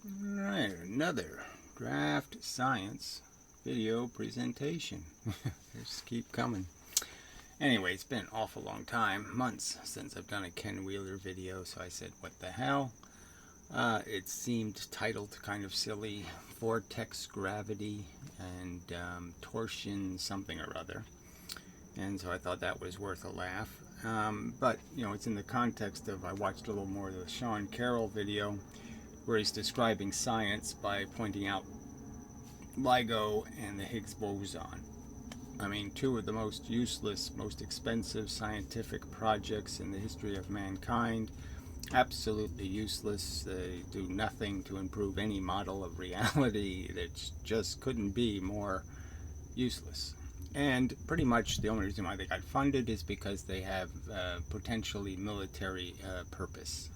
Alright, another DraftScience video presentation. Just keep coming. Anyway, it's been an awful long time, months, since I've done a Ken Wheeler video, so I said, what the hell? It seemed titled kind of silly, Vortex Gravity and Torsion something or other. And so I thought that was worth a laugh. But, you know, it's in the context of, I watched a little more of the Sean Carroll video, where he's describing science by pointing out LIGO and the Higgs boson. I mean, two of the most useless, most expensive scientific projects in the history of mankind. Absolutely useless. They do nothing to improve any model of reality. That just couldn't be more useless. And pretty much the only reason why they got funded is because they have potentially military purpose.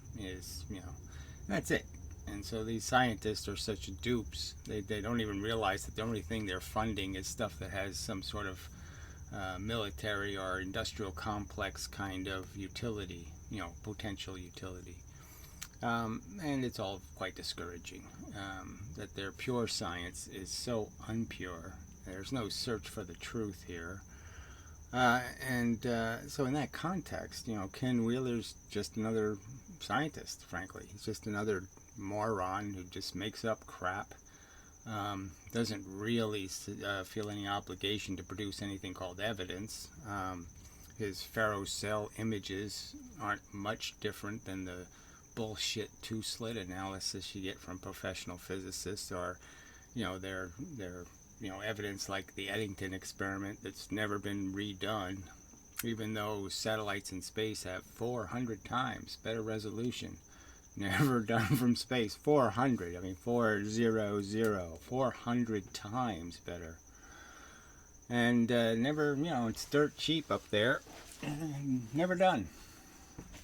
That's it. And so these scientists are such dupes. They don't even realize that the only thing they're funding is stuff that has some sort of military or industrial complex kind of utility, potential utility. And it's all quite discouraging that their pure science is so unpure. There's no search for the truth here. So in that context, Ken Wheeler's just another scientist, frankly. He's just another moron who just makes up crap. Doesn't really feel any obligation to produce anything called evidence. His ferrocell images aren't much different than the bullshit two-slit analysis you get from professional physicists, or their evidence like the Eddington experiment that's never been redone, even though satellites in space have 400 times better resolution. Never done from space. 400. I mean, 400 times better. And never, it's dirt cheap up there. Never done.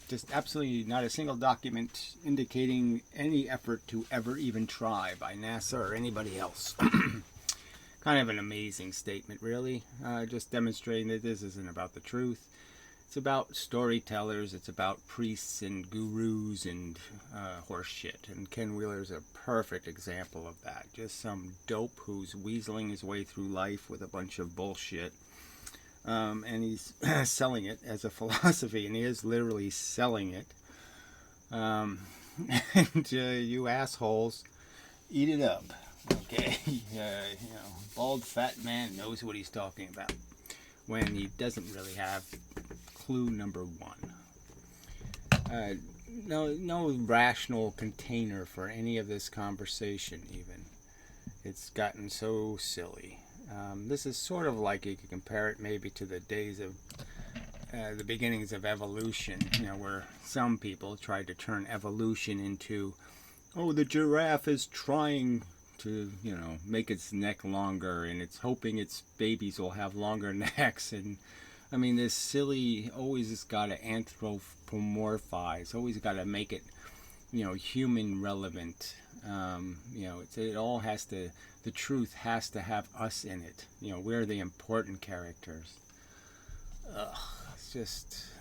Just absolutely not a single document indicating any effort to ever even try by NASA or anybody else. Kind of an amazing statement, really. Just demonstrating that this isn't about the truth. It's about storytellers. It's about priests and gurus and horse shit. And Ken Wheeler's a perfect example of that. Just some dope who's weaseling his way through life with a bunch of bullshit. And he's selling it as a philosophy, and he is literally selling it. And you assholes, eat it up. Okay, bald fat man knows what he's talking about when he doesn't really have clue number one. No rational container for any of this conversation even. It's gotten so silly. This is sort of like, you could compare it maybe to the days of the beginnings of evolution, where some people tried to turn evolution into, the giraffe is trying to, make its neck longer, and it's hoping its babies will have longer necks. And I mean, this silly, always has got to anthropomorphize, always got to make it, human relevant. It all has to, the truth has to have us in it. We're the important characters. It's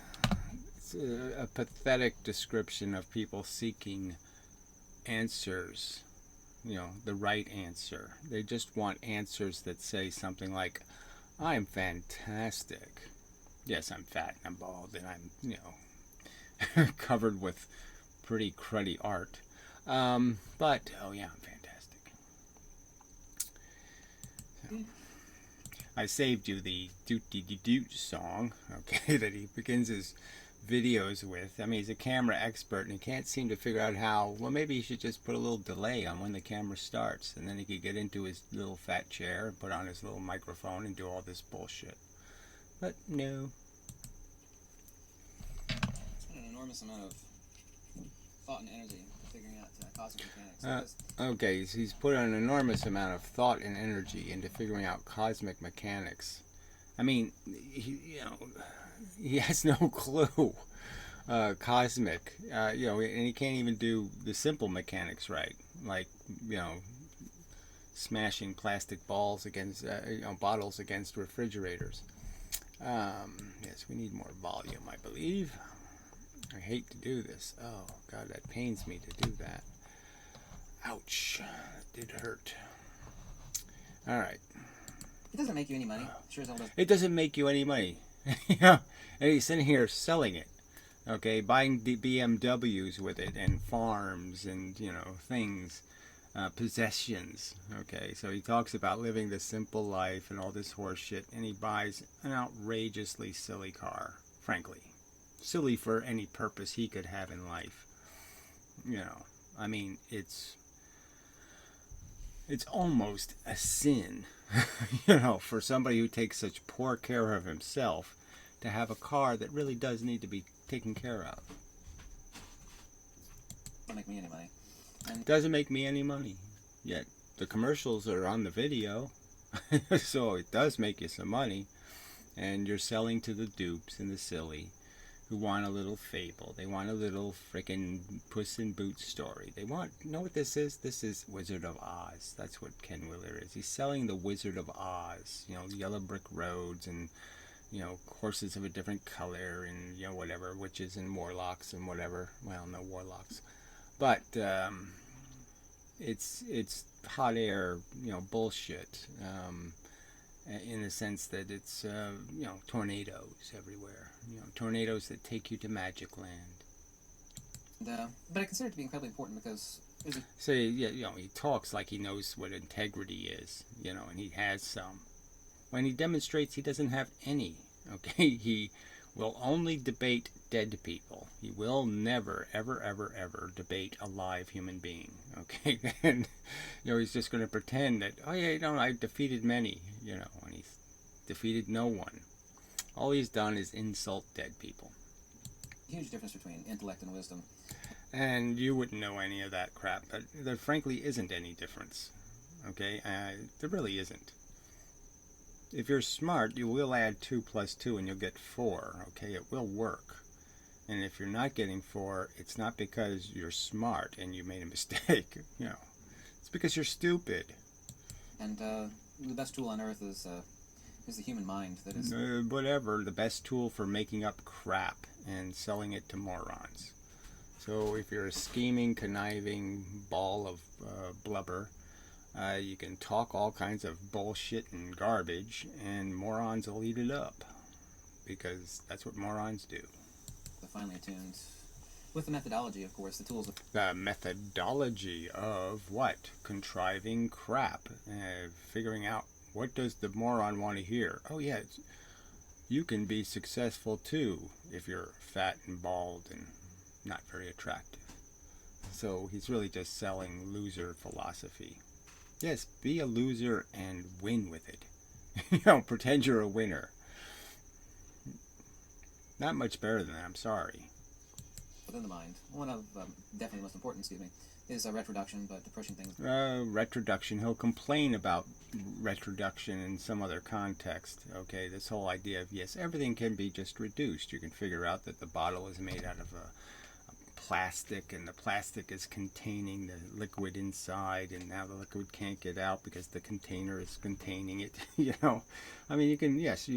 a pathetic description of people seeking answers. The right answer. They just want answers that say something like, I'm fantastic. Yes, I'm fat and I'm bald and I'm, covered with pretty cruddy art. But, oh yeah, I'm fantastic. So, I saved you the doot-dee-dee-doot song, okay, that he begins his videos with. I mean, he's a camera expert and he can't seem to figure out how. Well, maybe he should just put a little delay on when the camera starts, and then he could get into his little fat chair and put on his little microphone and do all this bullshit. But no. It's been an enormous amount of thought and energy figuring out cosmic mechanics. Okay, so he's put an enormous amount of thought and energy into figuring out cosmic mechanics. I mean, he has no clue. Cosmic, and he can't even do the simple mechanics right, like smashing plastic balls against bottles against refrigerators. Yes, we need more volume, I believe. I hate to do this. Oh God, that pains me to do that. Ouch. hurt. All right. It doesn't make you any money. Sure as hell does. It doesn't make you any money. Yeah. And he's sitting here selling it. Okay, buying the BMWs with it and farms and, things, possessions. Okay, so he talks about living the simple life and all this horse shit, and he buys an outrageously silly car, frankly. Silly for any purpose he could have in life. I mean, it's almost a sin, for somebody who takes such poor care of himself to have a car that really does need to be taken care of. Doesn't make me any money. And doesn't make me any money. Yet the commercials are on the video, so it does make you some money. And you're selling to the dupes and the silly who want a little fable. They want a little frickin' Puss in Boots story. They want, know what this is? This is Wizard of Oz. That's what Ken Wheeler is. He's selling the Wizard of Oz. Yellow brick roads and horses of a different color and, whatever, witches and warlocks and whatever. Well, no warlocks. But, it's hot air, bullshit, in the sense that it's, tornadoes everywhere. Tornadoes that take you to Magic Land. But I consider it to be incredibly important because... So, he talks like he knows what integrity is, and he has some. When he demonstrates, he doesn't have any. Okay, he will only debate dead people. He will never, ever, ever, ever debate a live human being. Okay, and he's just going to pretend that, oh yeah, I've defeated many. And he's defeated no one. All he's done is insult dead people. Huge difference between intellect and wisdom. And you wouldn't know any of that crap, but there frankly isn't any difference. Okay, there really isn't. If you're smart, you will add 2 plus 2 and you'll get 4. Okay, it will work. And if you're not getting 4, it's not because you're smart and you made a mistake. It's because you're stupid. And the best tool on earth is the human mind. That is whatever. The best tool for making up crap and selling it to morons. So if you're a scheming, conniving ball of blubber. You can talk all kinds of bullshit and garbage, and morons will eat it up. Because that's what morons do. The finely attuned. With the methodology, of course, the tools of... The methodology of what? Contriving crap. Figuring out what does the moron want to hear. Oh, yeah, you can be successful, too, if you're fat and bald and not very attractive. So he's really just selling loser philosophy. Yes, be a loser and win with it. Pretend you're a winner. Not much better than that, I'm sorry. Within the mind. One of, definitely the most important, is retroduction, but pushing things... Retroduction. He'll complain about retroduction in some other context. Okay, this whole idea of, yes, everything can be just reduced. You can figure out that the bottle is made out of a plastic, and the plastic is containing the liquid inside, and now the liquid can't get out because the container is containing it. I mean, you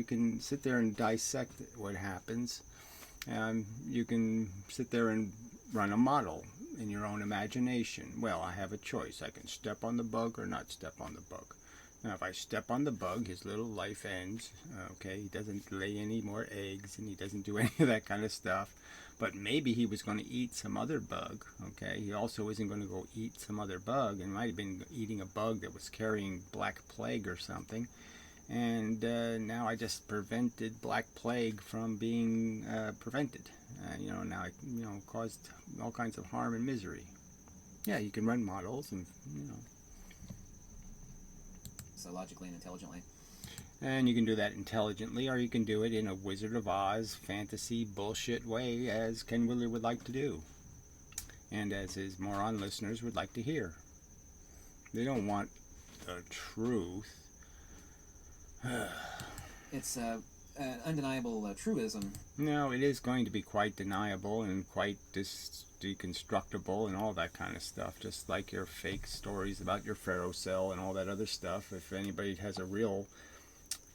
can sit there and dissect what happens. You can sit there and run a model in your own imagination. Well, I have a choice. I can step on the bug or not step on the bug. Now, if I step on the bug, his little life ends. Okay, he doesn't lay any more eggs, and he doesn't do any of that kind of stuff. But maybe he was going to eat some other bug. Okay, he also isn't going to go eat some other bug, and might have been eating a bug that was carrying Black Plague or something. And now I just prevented Black Plague from being prevented. Now I caused all kinds of harm and misery. Yeah, you can run models and So logically and intelligently. And you can do that intelligently, or you can do it in a Wizard of Oz fantasy bullshit way, as Ken Wheeler would like to do. And as his moron listeners would like to hear. They don't want the truth. It's an undeniable truism. No, it is going to be quite deniable and quite deconstructible and all that kind of stuff. Just like your fake stories about your ferrocell and all that other stuff. If anybody has a real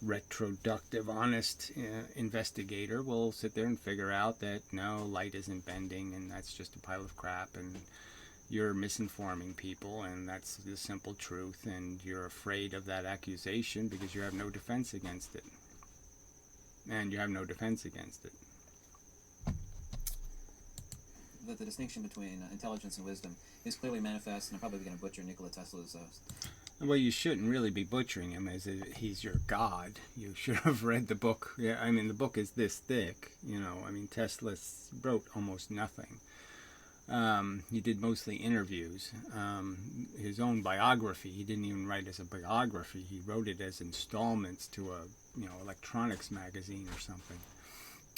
retroductive, honest investigator, will sit there and figure out that no, light isn't bending and that's just a pile of crap, and you're misinforming people, and that's the simple truth, and you're afraid of that accusation because you have no defense against it. And you have no defense against it. The distinction between intelligence and wisdom is clearly manifest, and I'm probably going to butcher Nikola Tesla's. Well, you shouldn't really be butchering him as if he's your god. You should have read the book. Yeah, I mean, the book is this thick. I mean, Tesla wrote almost nothing. He did mostly interviews. His own biography, he didn't even write as a biography. He wrote it as installments to a electronics magazine or something.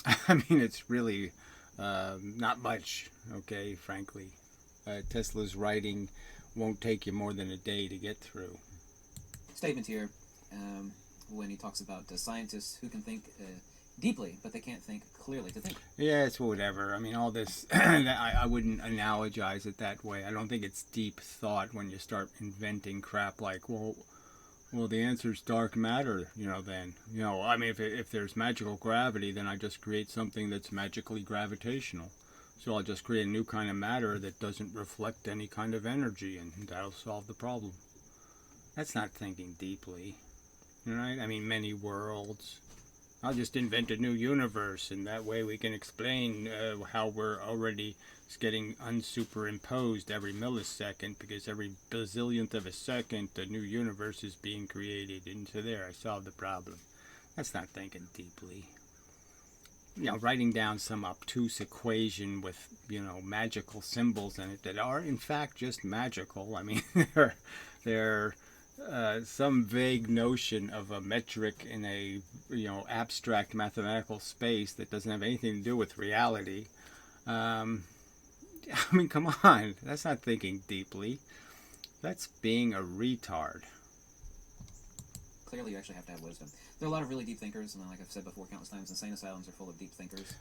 I mean, it's really not much, okay, frankly. Tesla's writing won't take you more than a day to get through. Statement here when he talks about scientists who can think deeply, but they can't think clearly to think. Yeah, it's whatever. I mean, all this, I wouldn't analogize it that way. I don't think it's deep thought when you start inventing crap like, well, the answer's dark matter, then. I mean, if there's magical gravity, then I just create something that's magically gravitational. So I'll just create a new kind of matter that doesn't reflect any kind of energy, and that'll solve the problem. That's not thinking deeply, right? I mean, many worlds. I'll just invent a new universe, and that way we can explain how we're already getting unsuperimposed every millisecond, because every bazillionth of a second a new universe is being created. Into there, I solved the problem. That's not thinking deeply. Writing down some obtuse equation with, magical symbols in it that are, in fact, just magical. I mean, they're some vague notion of a metric in a, abstract mathematical space that doesn't have anything to do with reality. I mean, come on. That's not thinking deeply. That's being a retard. Clearly, you actually have to have wisdom. There are a lot of really deep thinkers, and like I've said before countless times, insane asylums are full of deep thinkers.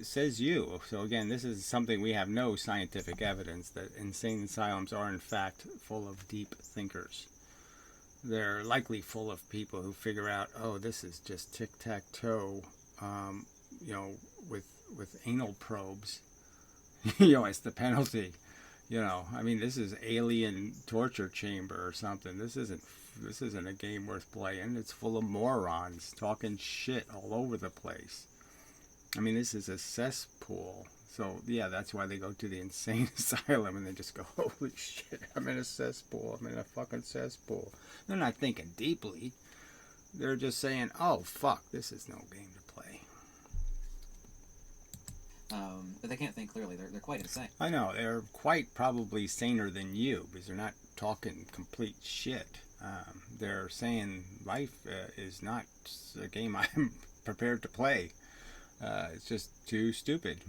Says you. So again, this is something we have no scientific evidence that insane asylums are in fact full of deep thinkers. They're likely full of people who figure out, oh, this is just tic-tac-toe, with anal probes, as the penalty. I mean, this is alien torture chamber or something. This isn't a game worth playing. It's full of morons talking shit all over the place. I mean, this is a cesspool. So, yeah, that's why they go to the insane asylum and they just go, holy shit, I'm in a cesspool. I'm in a fucking cesspool. They're not thinking deeply. They're just saying, oh, fuck, this is no game to play. But they can't think clearly. They're quite insane. I know. They're quite probably saner than you because they're not talking complete shit. They're saying life is not a game I'm prepared to play. It's just too stupid.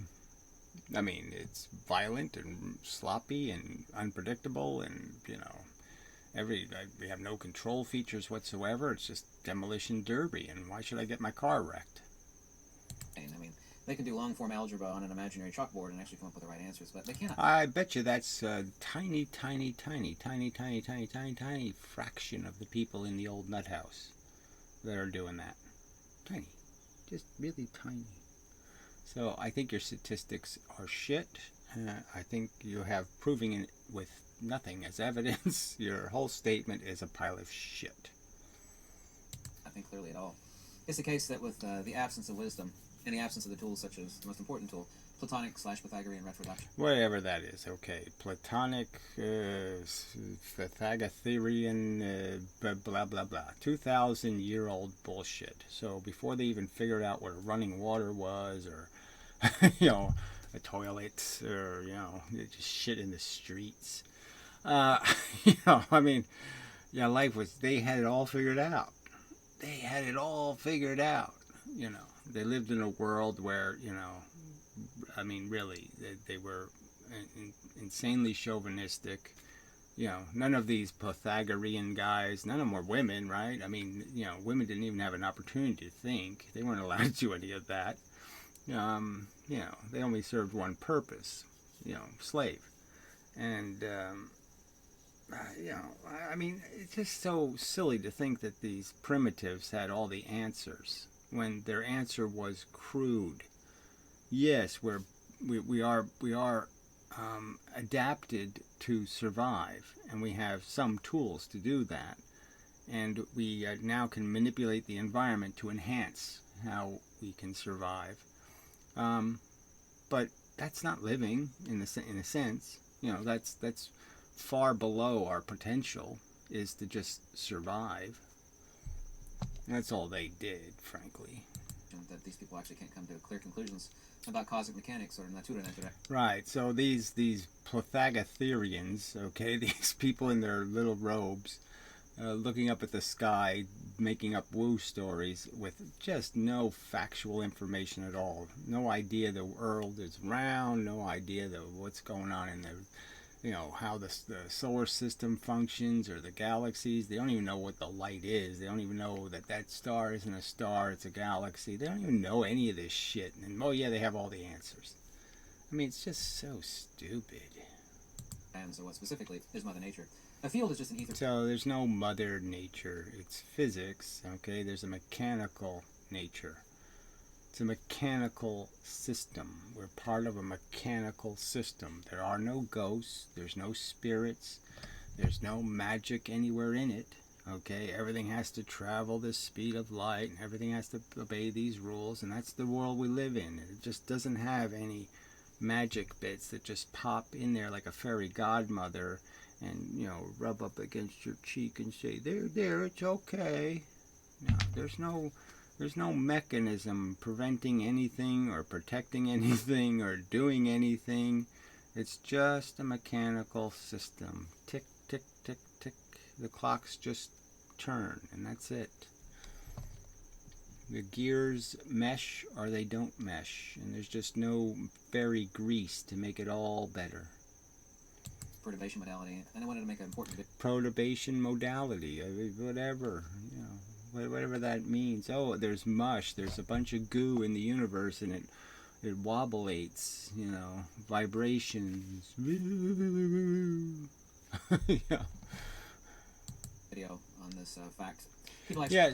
I mean, it's violent and sloppy and unpredictable, and we have no control features whatsoever. It's just demolition derby, and why should I get my car wrecked? I mean, they can do long-form algebra on an imaginary chalkboard and actually come up with the right answers, but they cannot. I bet you that's a tiny fraction of the people in the old nut house that are doing that. Tiny. Just really tiny. So I think your statistics are shit. I think you have proving it with nothing as evidence. Your whole statement is a pile of shit. I think clearly at all. It's the case that with the absence of wisdom, in the absence of the tools such as the most important tool, Platonic/Pythagorean retroduction. Whatever that is, okay. Platonic, Pythagorean, blah, blah, blah. 2,000-year-old bullshit. So before they even figured out what running water was, or, a toilet, or, just shit in the streets. I mean, life was, they had it all figured out. They had it all figured out, They lived in a world where, I mean, really, they were insanely chauvinistic. None of these Pythagorean guys, none of them were women, right? I mean, women didn't even have an opportunity to think. They weren't allowed to do any of that. They only served one purpose, slave. And, I mean, it's just so silly to think that these primitives had all the answers when their answer was crude. Yes, we are adapted to survive, and we have some tools to do that. And we now can manipulate the environment to enhance how we can survive. But that's not living in a sense. That's far below our potential, is to just survive. And that's all they did, frankly. That these people actually can't come to clear conclusions about cosmic mechanics or natura. Right. So these Pythagoreans, okay, these people in their little robes, looking up at the sky, making up woo stories with just no factual information at all. No idea the world is round. No idea what's going on in how the solar system functions or the galaxies. They don't even know what the light is. They don't even know that star isn't a star, it's a galaxy. They don't even know any of this shit. And oh yeah, they have all the answers. I mean, it's just so stupid. And so what specifically is Mother Nature? A field is just an ether. So there's no Mother Nature. It's physics, okay? There's a mechanical nature. It's a mechanical system. We're part of a mechanical system. There are no ghosts. There's no spirits. There's no magic anywhere in it. Okay? Everything has to travel the speed of light, and everything has to obey these rules, and that's the world we live in. It just doesn't have any magic bits that just pop in there like a fairy godmother and, rub up against your cheek and say, there, it's okay. No, there's no mechanism preventing anything or protecting anything or doing anything. It's just a mechanical system. Tick, tick, tick, tick. The clocks just turn, and that's it. The gears mesh or they don't mesh, and there's just no fairy grease to make it all better. Perturbation modality. And I wanted to make an important bit. Perturbation modality, whatever, whatever that means. Oh, there's mush. There's a bunch of goo in the universe, and it wobblates. Vibrations. Yeah. Video on this fact.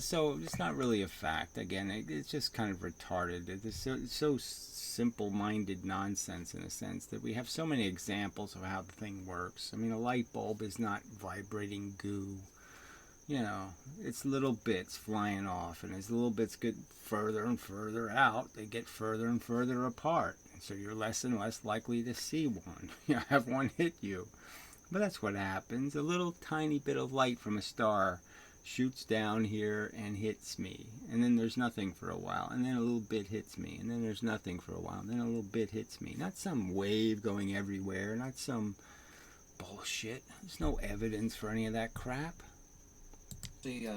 So it's not really a fact. Again, it's just kind of retarded. It's so simple-minded nonsense in a sense that we have so many examples of how the thing works. I mean, a light bulb is not vibrating goo. It's little bits flying off, and as little bits get further and further out, they get further and further apart. And so you're less and less likely to see one. Have one hit you. But that's what happens. A little tiny bit of light from a star shoots down here and hits me, and then there's nothing for a while, and then a little bit hits me, and then there's nothing for a while, and then a little bit hits me. Not some wave going everywhere, not some bullshit. There's no evidence for any of that crap. The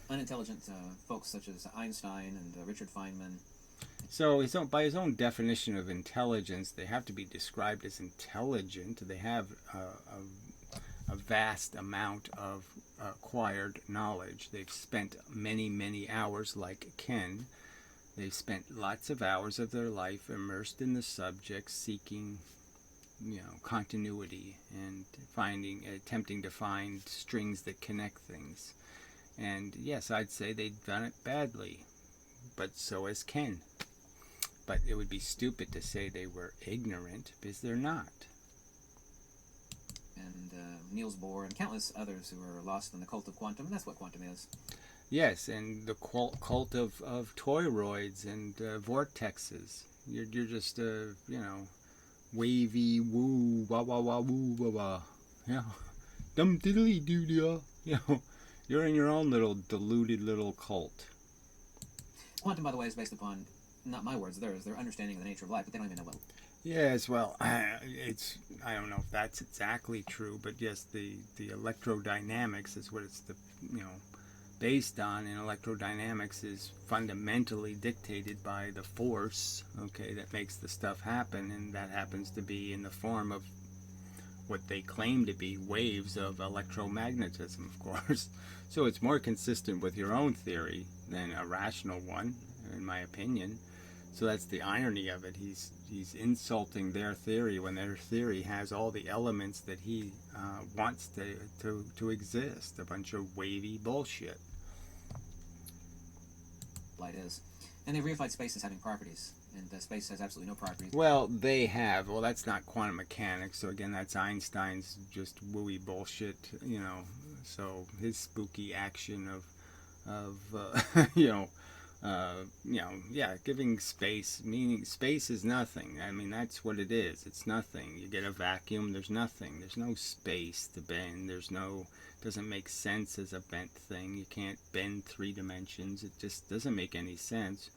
unintelligent folks such as Einstein and Richard Feynman. So by his own definition of intelligence, they have to be described as intelligent. They have a vast amount of acquired knowledge. They've spent many, many hours, like Ken. They've spent lots of hours of their life immersed in the subject, seeking, continuity and attempting to find strings that connect things. And yes, I'd say they've done it badly, but so has Ken. But it would be stupid to say they were ignorant, because they're not. And Niels Bohr and countless others who are lost in the cult of quantum. And that's what quantum is. Yes, and the cult of toroids and vortexes. You're just wavy woo wah wah wah woo wah wah. Dum diddly doo doo. You're in your own little deluded little cult. Quantum, by the way, is based upon, not my words, theirs, their understanding of the nature of life, but they don't even know what. Yes, well, I don't know if that's exactly true, but yes, the electrodynamics is what it's based on, and electrodynamics is fundamentally dictated by the force, okay, that makes the stuff happen, and that happens to be in the form of what they claim to be waves of electromagnetism, of course. So it's more consistent with your own theory than a rational one, in my opinion. So that's the irony of it. He's insulting their theory when their theory has all the elements that he wants to exist. A bunch of wavy bullshit. Light is. And they've reified space as having properties. and space has absolutely no properties. Well, they have. Well, that's not quantum mechanics. So again, that's Einstein's just wooey bullshit. So his spooky action of giving space meaning. Space is nothing. I mean, that's what it is. It's nothing. You get a vacuum. There's nothing. There's no space to bend. Doesn't make sense as a bent thing. You can't bend 3 dimensions. It just doesn't make any sense.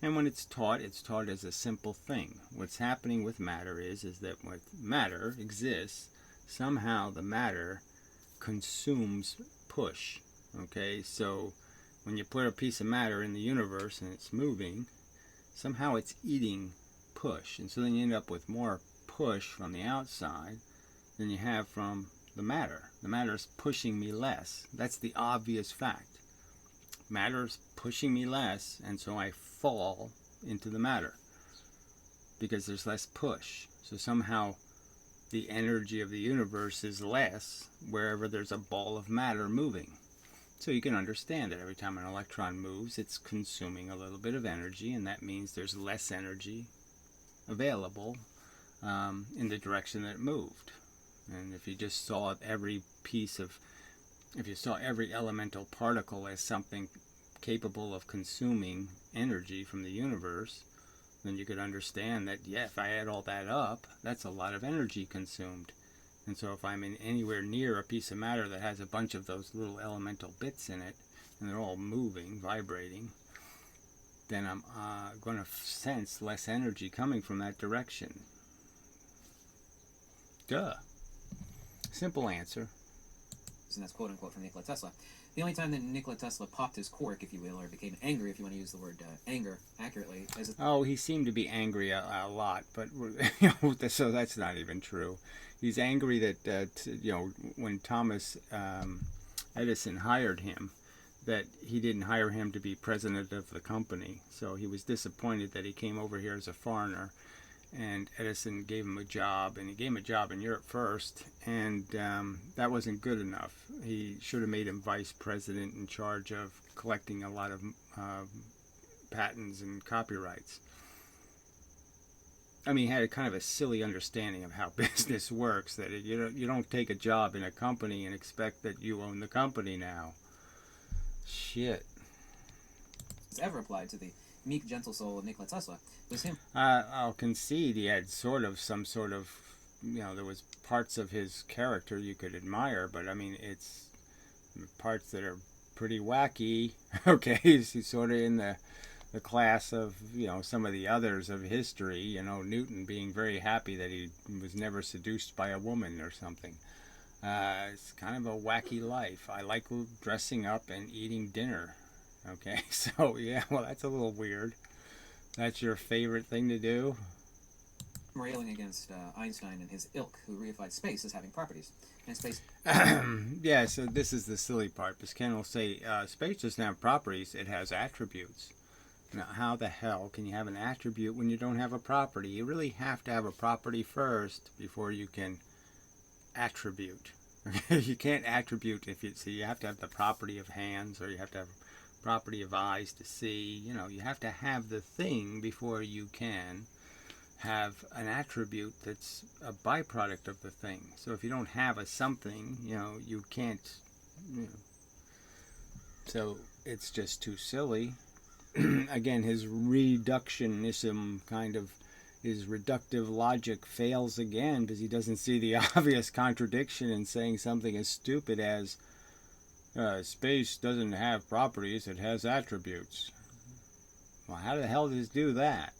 And when it's taught as a simple thing. What's happening with matter is that when matter exists, somehow the matter consumes push. Okay, so when you put a piece of matter in the universe and it's moving, somehow it's eating push. And so then you end up with more push from the outside than you have from the matter. The matter is pushing me less. That's the obvious fact. Matter is pushing me less, and so I fall into the matter because there's less push. So somehow the energy of the universe is less wherever there's a ball of matter moving. So you can understand that every time an electron moves, it's consuming a little bit of energy, and that means there's less energy available in the direction that it moved. And if you just saw every elemental particle as something capable of consuming energy from the universe, then you could understand that, yeah, if I add all that up, that's a lot of energy consumed. And so if I'm anywhere near a piece of matter that has a bunch of those little elemental bits in it, and they're all moving, vibrating, then I'm going to sense less energy coming from that direction. Duh. Simple answer. And that's quote unquote from Nikola Tesla. The only time that Nikola Tesla popped his cork, if you will, or became angry, if you want to use the word anger accurately, is he seemed to be angry a lot, but so that's not even true. He's angry that when Thomas Edison hired him, that he didn't hire him to be president of the company. So he was disappointed that he came over here as a foreigner. And Edison gave him a job, and he gave him a job in Europe first, and that wasn't good enough. He should have made him vice president in charge of collecting a lot of patents and copyrights. I mean, he had a kind of a silly understanding of how business works, that you don't take a job in a company and expect that you own the company now. Shit. It's ever applied to the meek, gentle soul of Nikola Tesla was him. I'll concede he had some sort of, there was parts of his character you could admire, but I mean, it's parts that are pretty wacky. Okay, he's sort of in the class of, some of the others of history, Newton being very happy that he was never seduced by a woman or something. It's kind of a wacky life. I like dressing up and eating dinner. Okay, so yeah, well, that's a little weird. That's your favorite thing to do? Railing against Einstein and his ilk, who reified space as having properties. And space... Yeah, so this is the silly part, because Ken will say, space doesn't have properties, it has attributes. Now, how the hell can you have an attribute when you don't have a property? You really have to have a property first before you can attribute. You can't attribute you have to have the property of hands, or you have to have property of eyes to see. You have to have the thing before you can have an attribute that's a byproduct of the thing. So if you don't have a something, you can't, so it's just too silly. Again, his reductionism his reductive logic fails again because he doesn't see the obvious contradiction in saying something as stupid as space doesn't have properties, it has attributes. Well, how the hell does it do that?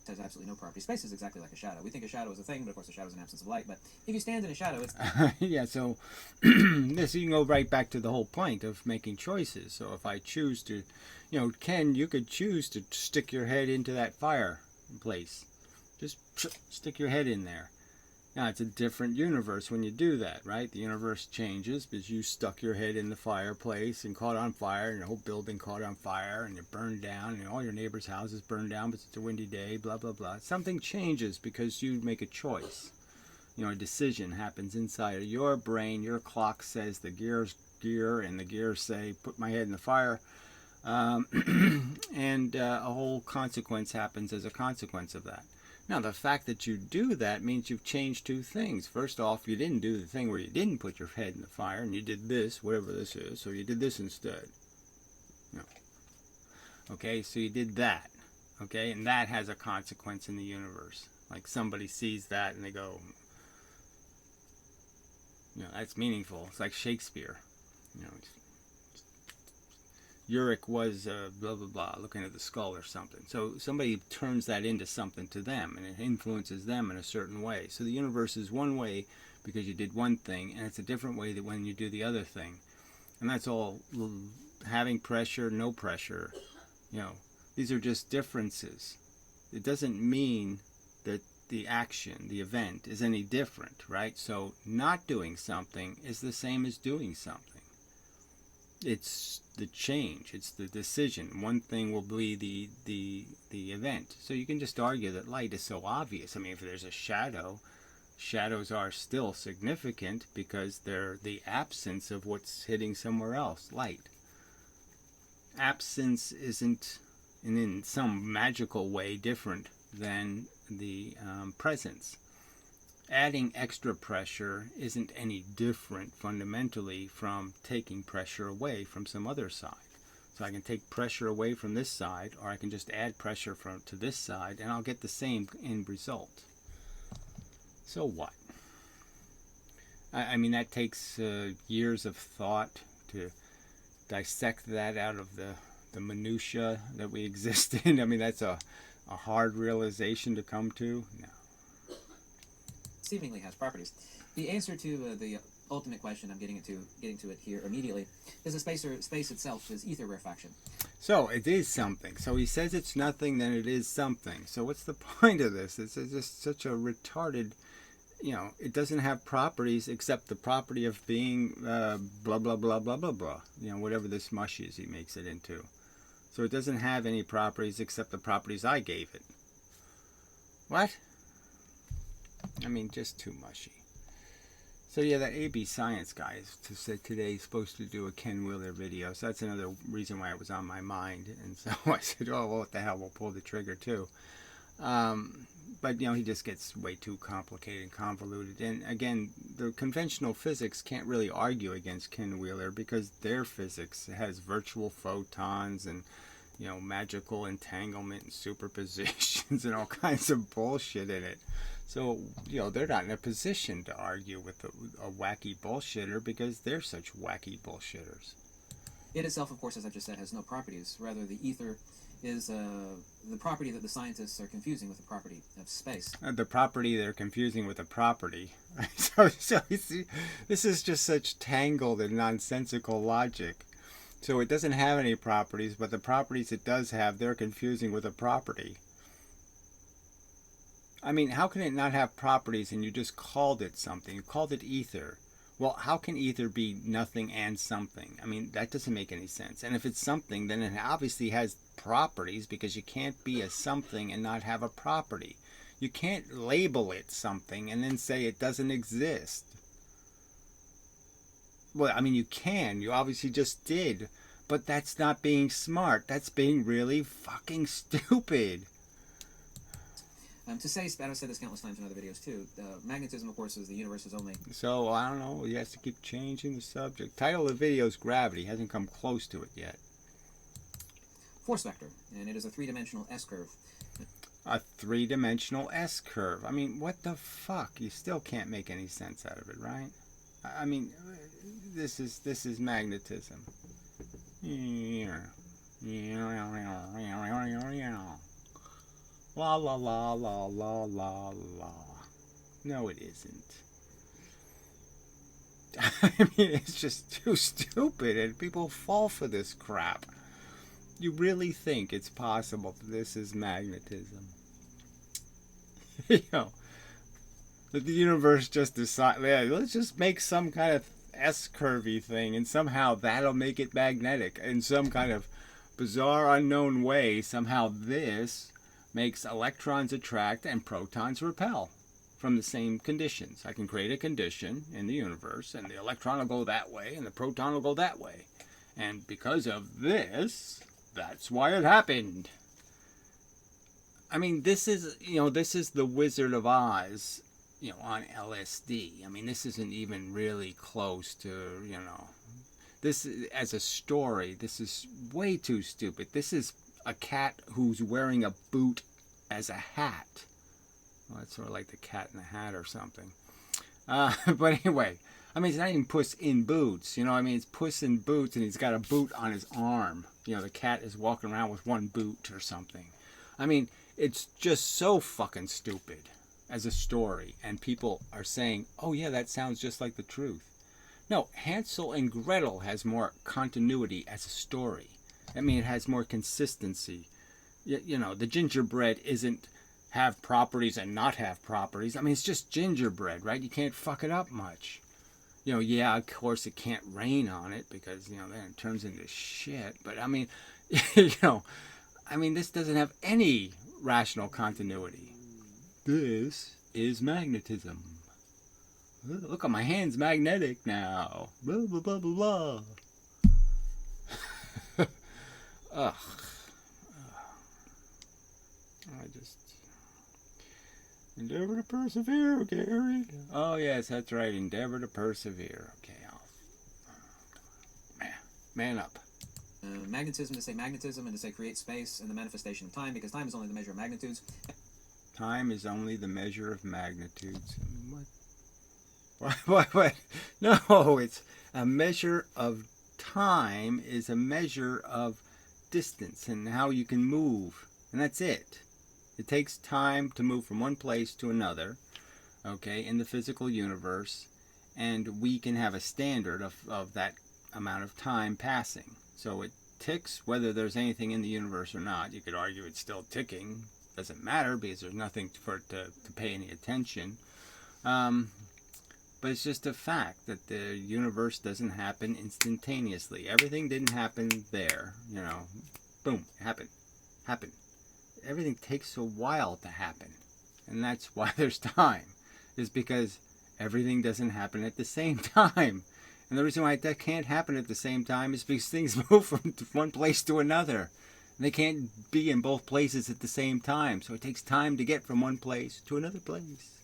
It has absolutely no property. Space is exactly like a shadow. We think a shadow is a thing, but of course a shadow is an absence of light. But if you stand in a shadow, it's... Yeah, so this, you can go right back to the whole point of making choices. So if I choose to, Ken, you could choose to stick your head into that fireplace. Just stick your head in there. Now, it's a different universe when you do that, right? The universe changes because you stuck your head in the fireplace and caught on fire, and your whole building caught on fire, and it burned down, and all your neighbors' houses burned down because it's a windy day, blah, blah, blah. Something changes because you make a choice. A decision happens inside of your brain. Your clock says the gears gear, and the gears say, put my head in the fire. And a whole consequence happens as a consequence of that. Now, the fact that you do that means you've changed two things. First off, you didn't do the thing where you didn't put your head in the fire, and you did this, whatever this is, so you did this instead. No. Okay, so you did that. Okay, and that has a consequence in the universe. Like somebody sees that and they go, that's meaningful. It's like Shakespeare. Uric was blah blah blah, looking at the skull or something. So somebody turns that into something to them, and it influences them in a certain way. So the universe is one way because you did one thing, and it's a different way that when you do the other thing. And that's all. Having pressure, no pressure. These are just differences. It doesn't mean that the action, the event, is any different, right? So not doing something is the same as doing something. It's the change. It's the decision. One thing will be the event. So you can just argue that light is so obvious. I mean, if there's a shadow, shadows are still significant because they're the absence of what's hitting somewhere else, light. Absence isn't in some magical way different than the presence. Adding extra pressure isn't any different fundamentally from taking pressure away from some other side. So I can take pressure away from this side, or I can just add pressure to this side, and I'll get the same end result. So what? I mean, that takes years of thought to dissect that out of the minutia that we exist in. I mean, that's a hard realization to come to. No. Seemingly has properties. The answer to the ultimate question, I'm getting to it here immediately, is that space itself is ether rarefaction. So it is something. So he says it's nothing, then it is something. So what's the point of this? It's just such a retarded, it doesn't have properties except the property of being blah, blah, blah, blah, blah, blah. Whatever this mush is he makes it into. So it doesn't have any properties except the properties I gave it. What? I mean, just too mushy. So yeah, that AB Science guy said today he's supposed to do a Ken Wheeler video. So that's another reason why it was on my mind. And so I said, oh, well, what the hell, we'll pull the trigger too. But, he just gets way too complicated and convoluted. And again, the conventional physics can't really argue against Ken Wheeler because their physics has virtual photons and, magical entanglement and superpositions and all kinds of bullshit in it. So, they're not in a position to argue with a wacky bullshitter because they're such wacky bullshitters. It itself, of course, as I've just said, has no properties. Rather, the ether is the property that the scientists are confusing with the property of space. The property they're confusing with the property. So you see, this is just such tangled and nonsensical logic. So it doesn't have any properties, but the properties it does have, they're confusing with a property. I mean, how can it not have properties and you just called it something? You called it ether. Well, how can ether be nothing and something? I mean, that doesn't make any sense. And if it's something, then it obviously has properties because you can't be a something and not have a property. You can't label it something and then say it doesn't exist. Well, I mean, you can. You obviously just did. But that's not being smart. That's being really fucking stupid. To say, I've said this countless times in other videos too, magnetism, of course, is the universe's only... So, I don't know, he has to keep changing the subject. Title of the video is Gravity. Hasn't come close to it yet. Force vector, and it is a three-dimensional S-curve. A three-dimensional S-curve. I mean, what the fuck? You still can't make any sense out of it, right? I mean, this is magnetism. La la la la la la la. No, it isn't. I mean, it's just too stupid, and people fall for this crap. You really think it's possible that this is magnetism? That the universe just decided, yeah, let's just make some kind of S-curvy thing, and somehow that'll make it magnetic. In some kind of bizarre, unknown way, somehow this makes electrons attract and protons repel from the same conditions. I can create a condition in the universe, and the electron will go that way, and the proton will go that way. And because of this, that's why it happened. I mean, this is the Wizard of Oz, on LSD. I mean, this isn't even really close to, this as a story. This is way too stupid. This is a cat who's wearing a boot as a hat. Well, it's sort of like the Cat in the Hat or something. But anyway, I mean, it's not even Puss in Boots. It's Puss in Boots, and he's got a boot on his arm. The cat is walking around with one boot or something. I mean, it's just so fucking stupid as a story. And people are saying, oh yeah, that sounds just like the truth. No, Hansel and Gretel has more continuity as a story. I mean, it has more consistency. The gingerbread isn't have properties and not have properties. I mean, it's just gingerbread, right? You can't fuck it up much. Yeah, of course it can't rain on it because, then it turns into shit. But I mean, this doesn't have any rational continuity. This is magnetism. Look, my hand's magnetic now. Blah, blah, blah, blah, blah. Ugh. I just... Endeavor to persevere, Gary. Oh, yes, that's right. Endeavor to persevere. Okay, man up. Magnetism to say magnetism and to say create space and the manifestation of time, because time is only the measure of magnitudes. Time is only the measure of magnitudes. What? No, it's a measure of time is a measure of distance and how you can move. And that's it. It takes time to move from one place to another, okay, in the physical universe, and we can have a standard of that amount of time passing. So it ticks whether there's anything in the universe or not. You could argue it's still ticking. Doesn't matter because there's nothing for it to pay any attention. But it's just a fact that the universe doesn't happen instantaneously. Everything didn't happen there, boom, happened. Everything takes a while to happen. And that's why there's time, is because everything doesn't happen at the same time. And the reason why that can't happen at the same time is because things move from one place to another. And they can't be in both places at the same time. So it takes time to get from one place to another place.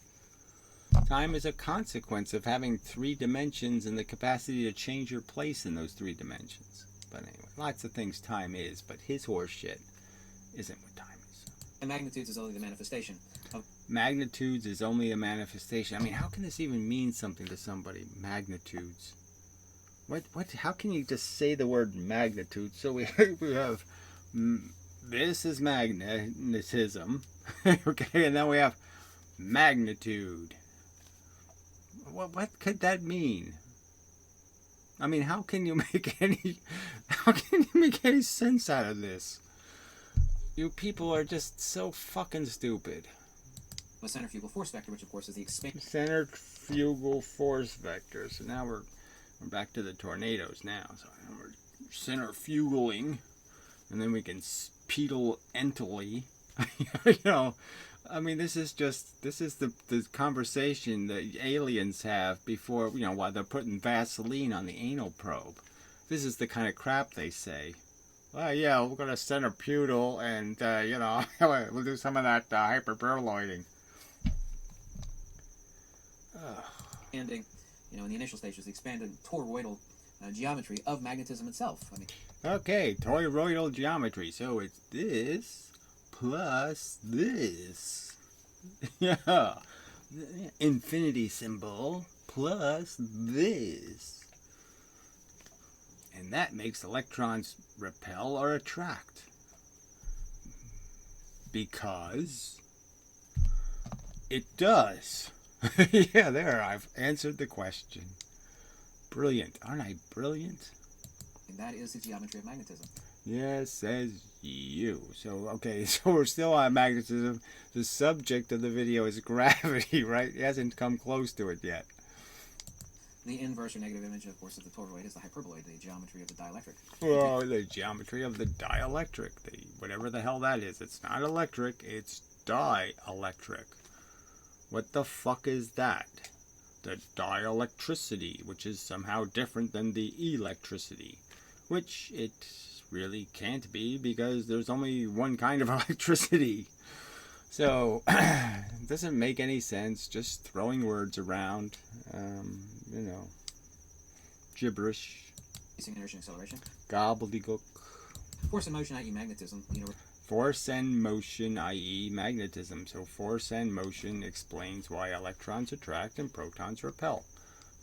Time is a consequence of having 3 dimensions and the capacity to change your place in those 3 dimensions. But anyway, lots of things time is, but his horse shit isn't what time is. And magnitudes is only the manifestation. Magnitudes is only a manifestation. I mean, how can this even mean something to somebody? Magnitudes. What? How can you just say the word magnitude? So we have, this is magnetism, okay, and then we have magnitude. What could that mean? I mean, how can you make any sense out of this? You people are just so fucking stupid. A centrifugal force vector, which of course is the expansion. Centrifugal force vector. So now we're back to the tornadoes now. So we're centrifugaling, and then we can pedal entally. I mean, this is the conversation that aliens have before, while they're putting Vaseline on the anal probe. This is the kind of crap they say. Well, yeah, we're going to centripetal and, we'll do some of that hyperparaloiding. Ending, in the initial stages, the expanded toroidal geometry of magnetism itself. I mean, okay, toroidal geometry. So it's this plus this. Yeah. Infinity symbol plus this. And that makes electrons repel or attract. Because it does. Yeah, there, I've answered the question. Brilliant. Aren't I brilliant? and that is the geometry of magnetism. Yes, says you. So, okay, so we're still on magnetism. The subject of the video is gravity, right? It hasn't come close to it yet. The inverse or negative image, of course, of the toroid is the hyperboloid, the geometry of the dielectric. Oh, the geometry of the dielectric. Whatever the hell that is. It's not electric, it's dielectric. What the fuck is that? The dielectricity, which is somehow different than the electricity. Which it really can't be because there's only one kind of electricity. So, it doesn't make any sense just throwing words around, you know, gibberish, inertia and acceleration. gobbledygook. Force and motion, i.e. magnetism. Force and motion, i.e. magnetism. So force and motion explains why electrons attract and protons repel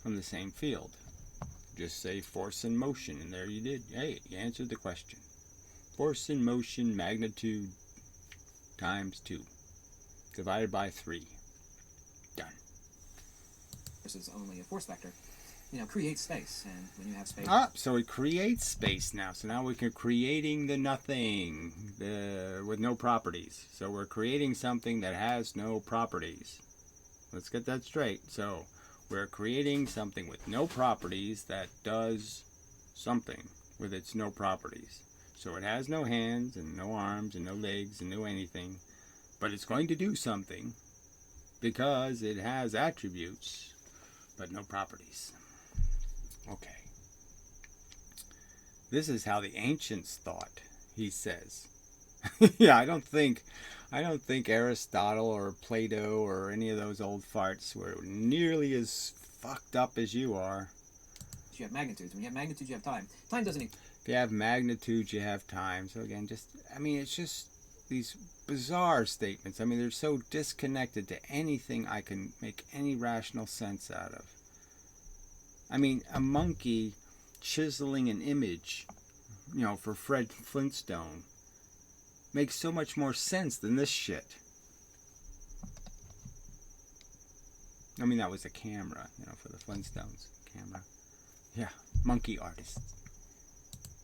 from the same field. Just say force and motion, and there you did. Hey, you answered the question. Force and motion, magnitude times 2. Divided by 3. Done. This is only a force vector. Creates space, and when you have space... So it creates space now. So now we're creating the nothing with no properties. So we're creating something that has no properties. Let's get that straight. So we're creating something with no properties that does something with its no properties. So it has no hands and no arms and no legs and no anything. But it's going to do something because it has attributes but no properties. Okay. This is how the ancients thought, he says. Yeah, I don't think Aristotle or Plato or any of those old farts were nearly as fucked up as you are. You have magnitudes. When you have magnitudes, you have time. Time doesn't... If you have magnitudes, you have time. So again, it's just these bizarre statements. I mean, they're so disconnected to anything I can make any rational sense out of. I mean, a monkey chiseling an image, for Fred Flintstone makes so much more sense than this shit. I mean, that was a camera, for the Flintstones camera. Yeah, monkey artists.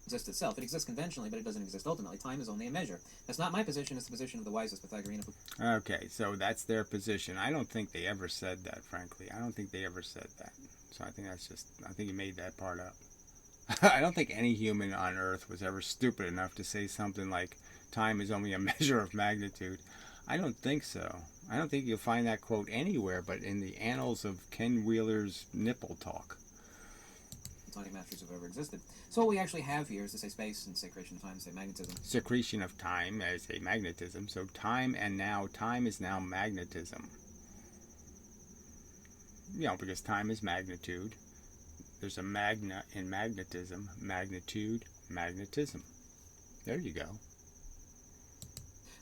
Exists itself. It exists conventionally, but it doesn't exist ultimately. Time is only a measure. That's not my position. It's the position of the wisest Pythagorean. Okay, so that's their position. I don't think they ever said that, frankly. I don't think they ever said that. So I think he made that part up. I don't think any human on Earth was ever stupid enough to say something like, time is only a measure of magnitude. I don't think so. I don't think you'll find that quote anywhere but in the annals of Ken Wheeler's nipple talk. Platonic masters have ever existed. So what we actually have here is to say space and say creation of time, say magnetism. Secretion of time as a magnetism. So time is now magnetism. Because time is magnitude. There's a magna in magnetism. Magnitude, magnetism. There you go. Well,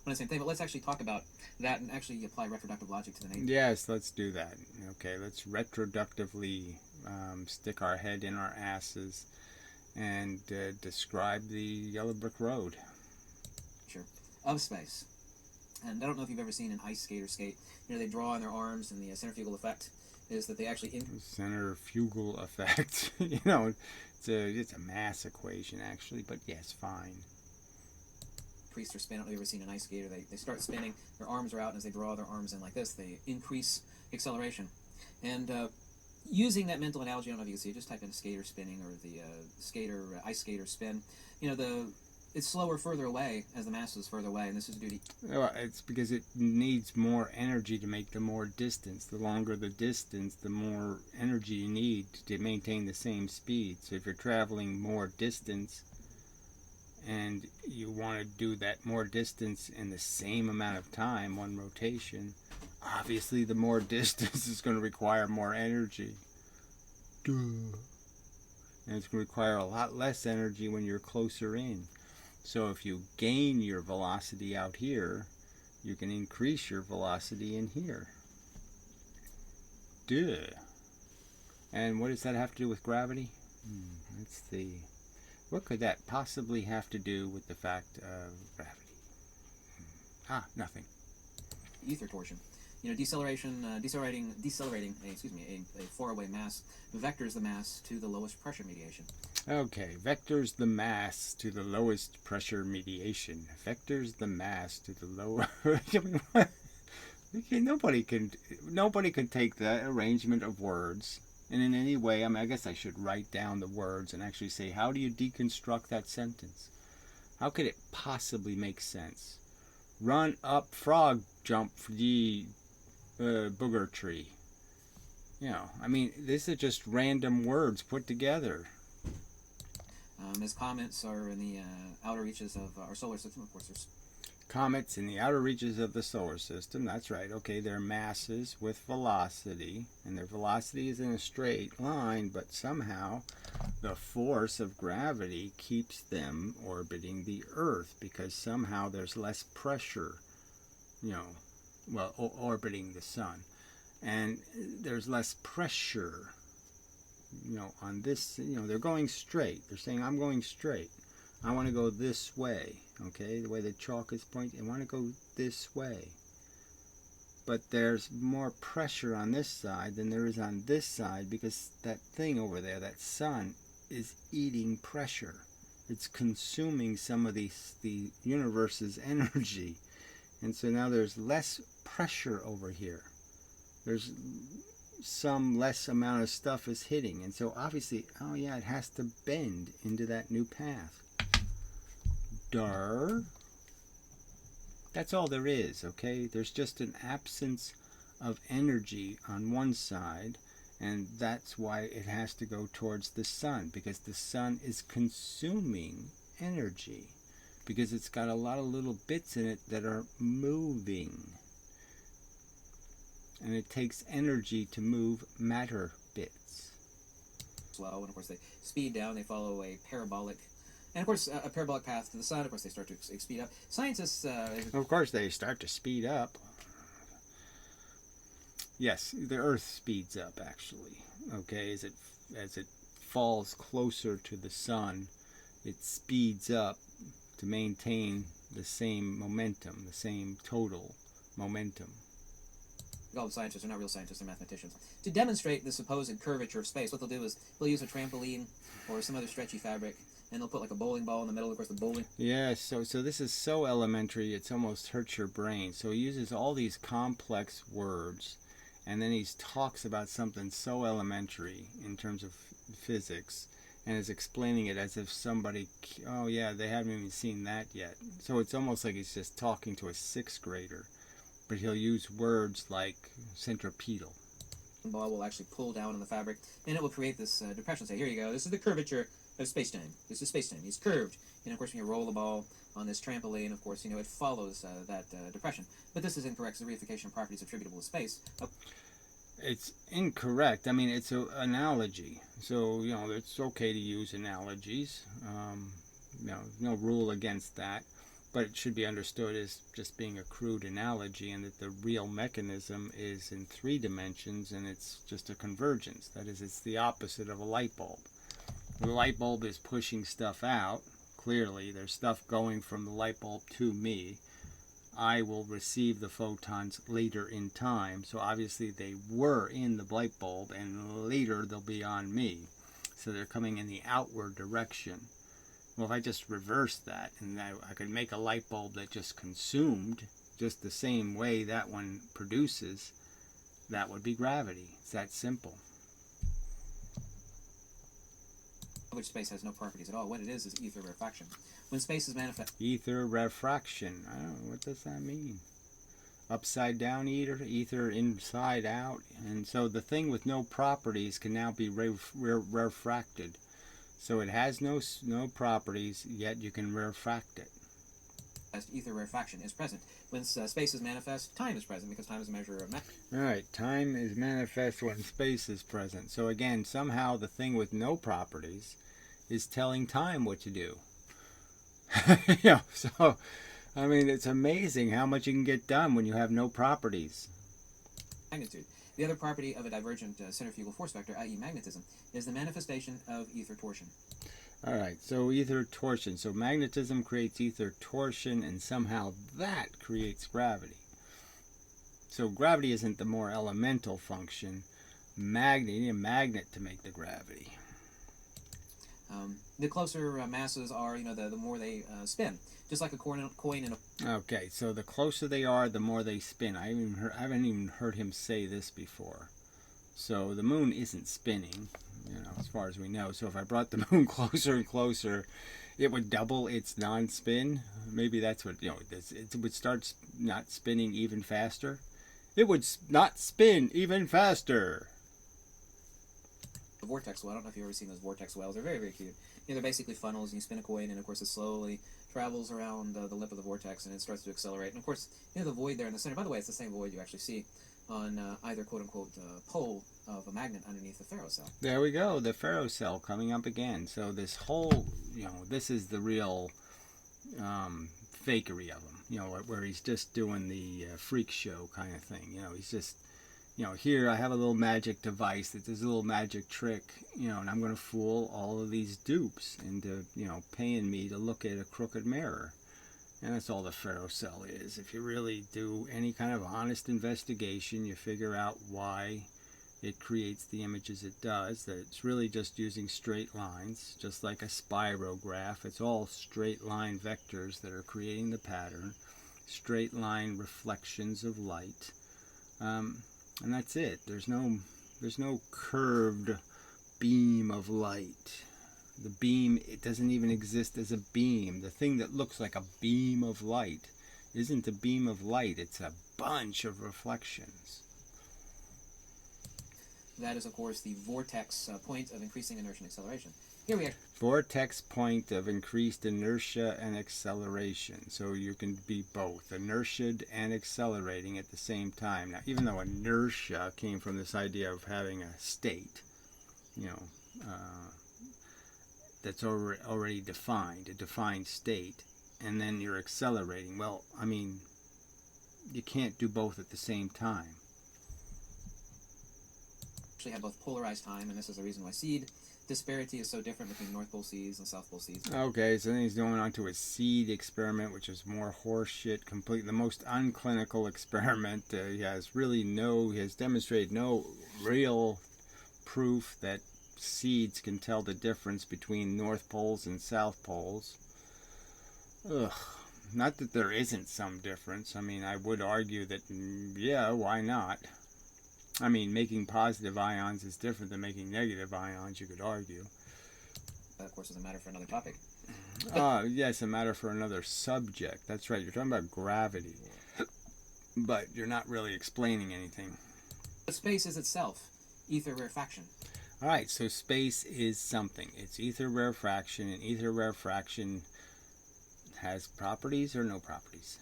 the same thing, but let's actually talk about that and actually apply retroductive logic to the nature. Yes, let's do that. Okay, let's retroductively stick our head in our asses and describe the yellow brick road. Sure. Of space. And I don't know if you've ever seen an ice skater skate. They draw on their arms, and the centrifugal effect is that they actually... Centrifugal effect. It's a mass equation, actually, but yes, fine. Increase their spin. I don't know if you've ever seen an ice skater. They start spinning, their arms are out, and as they draw their arms in like this, they increase acceleration. And using that mental analogy, I don't know if you can see it, just type in skater spinning or the ice skater spin. It's slower further away as the mass is further away, and this is due to... Well, it's because it needs more energy to make the more distance. The longer the distance, the more energy you need to maintain the same speed. So if you're traveling more distance and you want to do that more distance in the same amount of time, one rotation, obviously the more distance is going to require more energy. Duh. And it's going to require a lot less energy when you're closer in. So if you gain your velocity out here, you can increase your velocity in here. Duh. And what does that have to do with gravity? Let's see. What could that possibly have to do with the fact of gravity? Nothing. Ether torsion. Decelerating a faraway mass vectors the mass to the lowest pressure mediation. Okay, vectors the mass to the lowest pressure mediation. Vectors the mass to the lower... Nobody can take that arrangement of words and in any way, I guess I should write down the words and actually say, how do you deconstruct that sentence? How could it possibly make sense? Run up, frog, jump, the booger tree. These are just random words put together. as comets are in the outer reaches of our solar system. Of course, there's Comets in the outer reaches of the solar system, that's right. Okay, they're masses with velocity, and their velocity is in a straight line, but somehow the force of gravity keeps them orbiting the Earth, because somehow there's less pressure, orbiting the sun. And there's less pressure, on this, they're going straight. They're saying, I'm going straight. I want to go this way, okay? The way the chalk is pointing, I want to go this way. But there's more pressure on this side than there is on this side, because that thing over there, that sun, is eating pressure. It's consuming some of the universe's energy. And so now there's less pressure over here. There's some less amount of stuff is hitting. And so obviously, oh yeah, it has to bend into that new path. That's all there is, okay? There's just an absence of energy on one side, and that's why it has to go towards the sun, because the sun is consuming energy, because it's got a lot of little bits in it that are moving. And it takes energy to move matter bits. slow, and of course they speed down, they follow a parabolic. And of course, a parabolic path to the sun. Of course, they start to speed up. Scientists. Of course, they start to speed up. Yes, the Earth speeds up actually. Okay, as it falls closer to the sun, it speeds up to maintain the same momentum, the same total momentum. All the scientists are not real scientists; they're mathematicians. To demonstrate the supposed curvature of space, what they'll do is they'll use a trampoline or some other stretchy fabric. And they'll put like a bowling ball in the middle, of course, the bowling. Yes, so this is so elementary, it's almost hurts your brain. So he uses all these complex words, and then he talks about something so elementary in terms of physics, and is explaining it as if somebody, oh yeah, they haven't even seen that yet. So it's almost like he's just talking to a sixth grader, but he'll use words like centripetal. The ball will actually pull down on the fabric, and it will create this depression. Say, here you go, this is the curvature of space-time. This is space-time. It's curved. And of course, when you roll the ball on this trampoline, of course, it follows that depression. But this is incorrect. So the reification of properties attributable to space. It's incorrect. I mean, it's an analogy. So, it's okay to use analogies. No rule against that. But it should be understood as just being a crude analogy, and that the real mechanism is in 3 dimensions, and it's just a convergence. That is, it's the opposite of a light bulb. The light bulb is pushing stuff out. Clearly, there's stuff going from the light bulb to me. I will receive the photons later in time. So obviously they were in the light bulb, and later they'll be on me. So they're coming in the outward direction. Well, if I just reverse that, and I could make a light bulb that just consumed just the same way that one produces, that would be gravity. It's that simple. Which space has no properties at all. What it is ether refraction. When space is manifest. Ether refraction. I don't know, what does that mean? Upside down ether inside out. And so the thing with no properties can now be refracted. So it has no properties, yet you can refract it. Ether refraction is present. When space is manifest, time is present, because time is a measure of matter. Alright, time is manifest when space is present. So again, somehow the thing with no properties is telling time what to do. So, I mean, it's amazing how much you can get done when you have no properties. Magnitude. The other property of a divergent centrifugal force vector, i.e. magnetism, is the manifestation of ether torsion. Alright, so ether torsion. So magnetism creates ether torsion, and somehow that creates gravity. So gravity isn't the more elemental function. You need a magnet to make the gravity. The closer masses are, the more they spin. Just like a coin in a... Okay, so the closer they are, the more they spin. I haven't even heard him say this before. So the moon isn't spinning, as far as we know. So if I brought the moon closer and closer, it would double its non-spin. Maybe that's what, it would start not spinning even faster. It would not spin even faster. vortex well. I don't know if you've ever seen those vortex wells. They're very, very cute. They're basically funnels, and you spin a coin, and of course it slowly travels around the lip of the vortex, and it starts to accelerate. And of course, the void there in the center. By the way, it's the same void you actually see on either quote-unquote pole of a magnet underneath the ferrocell. There we go, the ferrocell coming up again. So this whole, this is the real fakery of him, where he's just doing the freak show kind of thing. He's just, here I have a little magic device that does a little magic trick, and I'm going to fool all of these dupes into, paying me to look at a crooked mirror. And that's all the ferrocell is. If you really do any kind of honest investigation, you figure out why it creates the images it does, that it's really just using straight lines, just like a spirograph. It's all straight line vectors that are creating the pattern, straight line reflections of light, and that's it. There's no curved beam of light. The beam, it doesn't even exist as a beam. The thing that looks like a beam of light isn't a beam of light, it's a bunch of reflections. That is, of course, the vortex point of increasing inertia and acceleration. Here we are. Vortex point of increased inertia and acceleration. So you can be both, inertia and accelerating at the same time. Now, even though inertia came from this idea of having a state, that's already defined, a defined state, and then you're accelerating. Well, I mean, you can't do both at the same time. Actually have both polarized time, and this is the reason why seed disparity is so different between North Pole seeds and South Pole seeds. Okay, so then he's going on to a seed experiment, which is more horseshit, complete, the most unclinical experiment. He has demonstrated no real proof that seeds can tell the difference between North Poles and South Poles. Ugh. Not that there isn't some difference. I mean, I would argue that, yeah, why not? I mean, making positive ions is different than making negative ions, you could argue. That, of course, is a matter for another topic. Yes, a matter for another subject. That's right, you're talking about gravity. But you're not really explaining anything. But space is itself ether rarefaction. Alright, so space is something. It's ether rarefaction, and ether rarefaction has properties or no properties?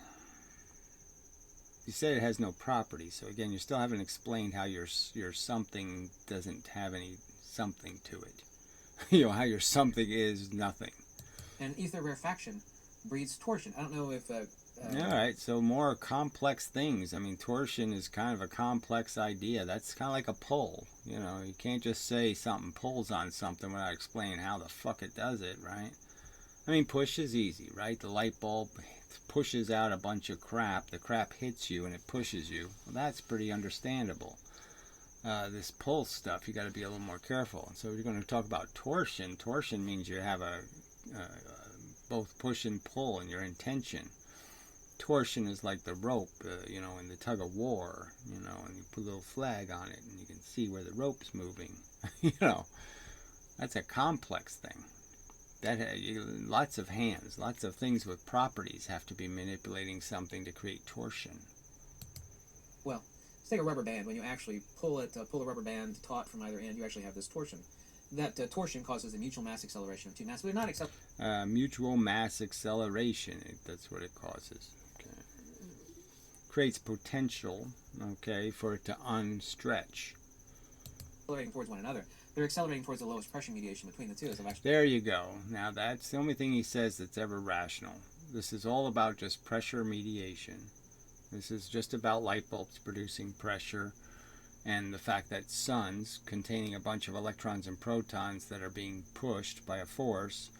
You said it has no properties, so again, you still haven't explained how your something doesn't have any something to it. How your something is nothing. And ether rarefaction breeds torsion. I don't know if... Alright, so more complex things. I mean, torsion is kind of a complex idea. That's kind of like a pull. You can't just say something pulls on something without explaining how the fuck it does it, right? I mean, push is easy, right? The light bulb pushes out a bunch of crap. The crap hits you and it pushes you. Well, that's pretty understandable. This pull stuff, you got to be a little more careful. So you're going to talk about torsion. Torsion means you have both push and pull in your intention. Torsion is like the rope, in the tug of war, and you put a little flag on it and you can see where the rope's moving. That's a complex thing. Lots of hands, lots of things with properties have to be manipulating something to create torsion. Well, let's take a rubber band. When you actually pull a rubber band taut from either end, you actually have this torsion. That torsion causes a mutual mass acceleration of two masses, but not mutual mass acceleration, that's what it causes. Okay. Creates potential, for it to unstretch. Accelerating towards one another. They're accelerating towards the lowest pressure mediation between the two. There you go. Now that's the only thing he says that's ever rational. This is all about just pressure mediation. This is just about light bulbs producing pressure, and the fact that suns containing a bunch of electrons and protons that are being pushed by a force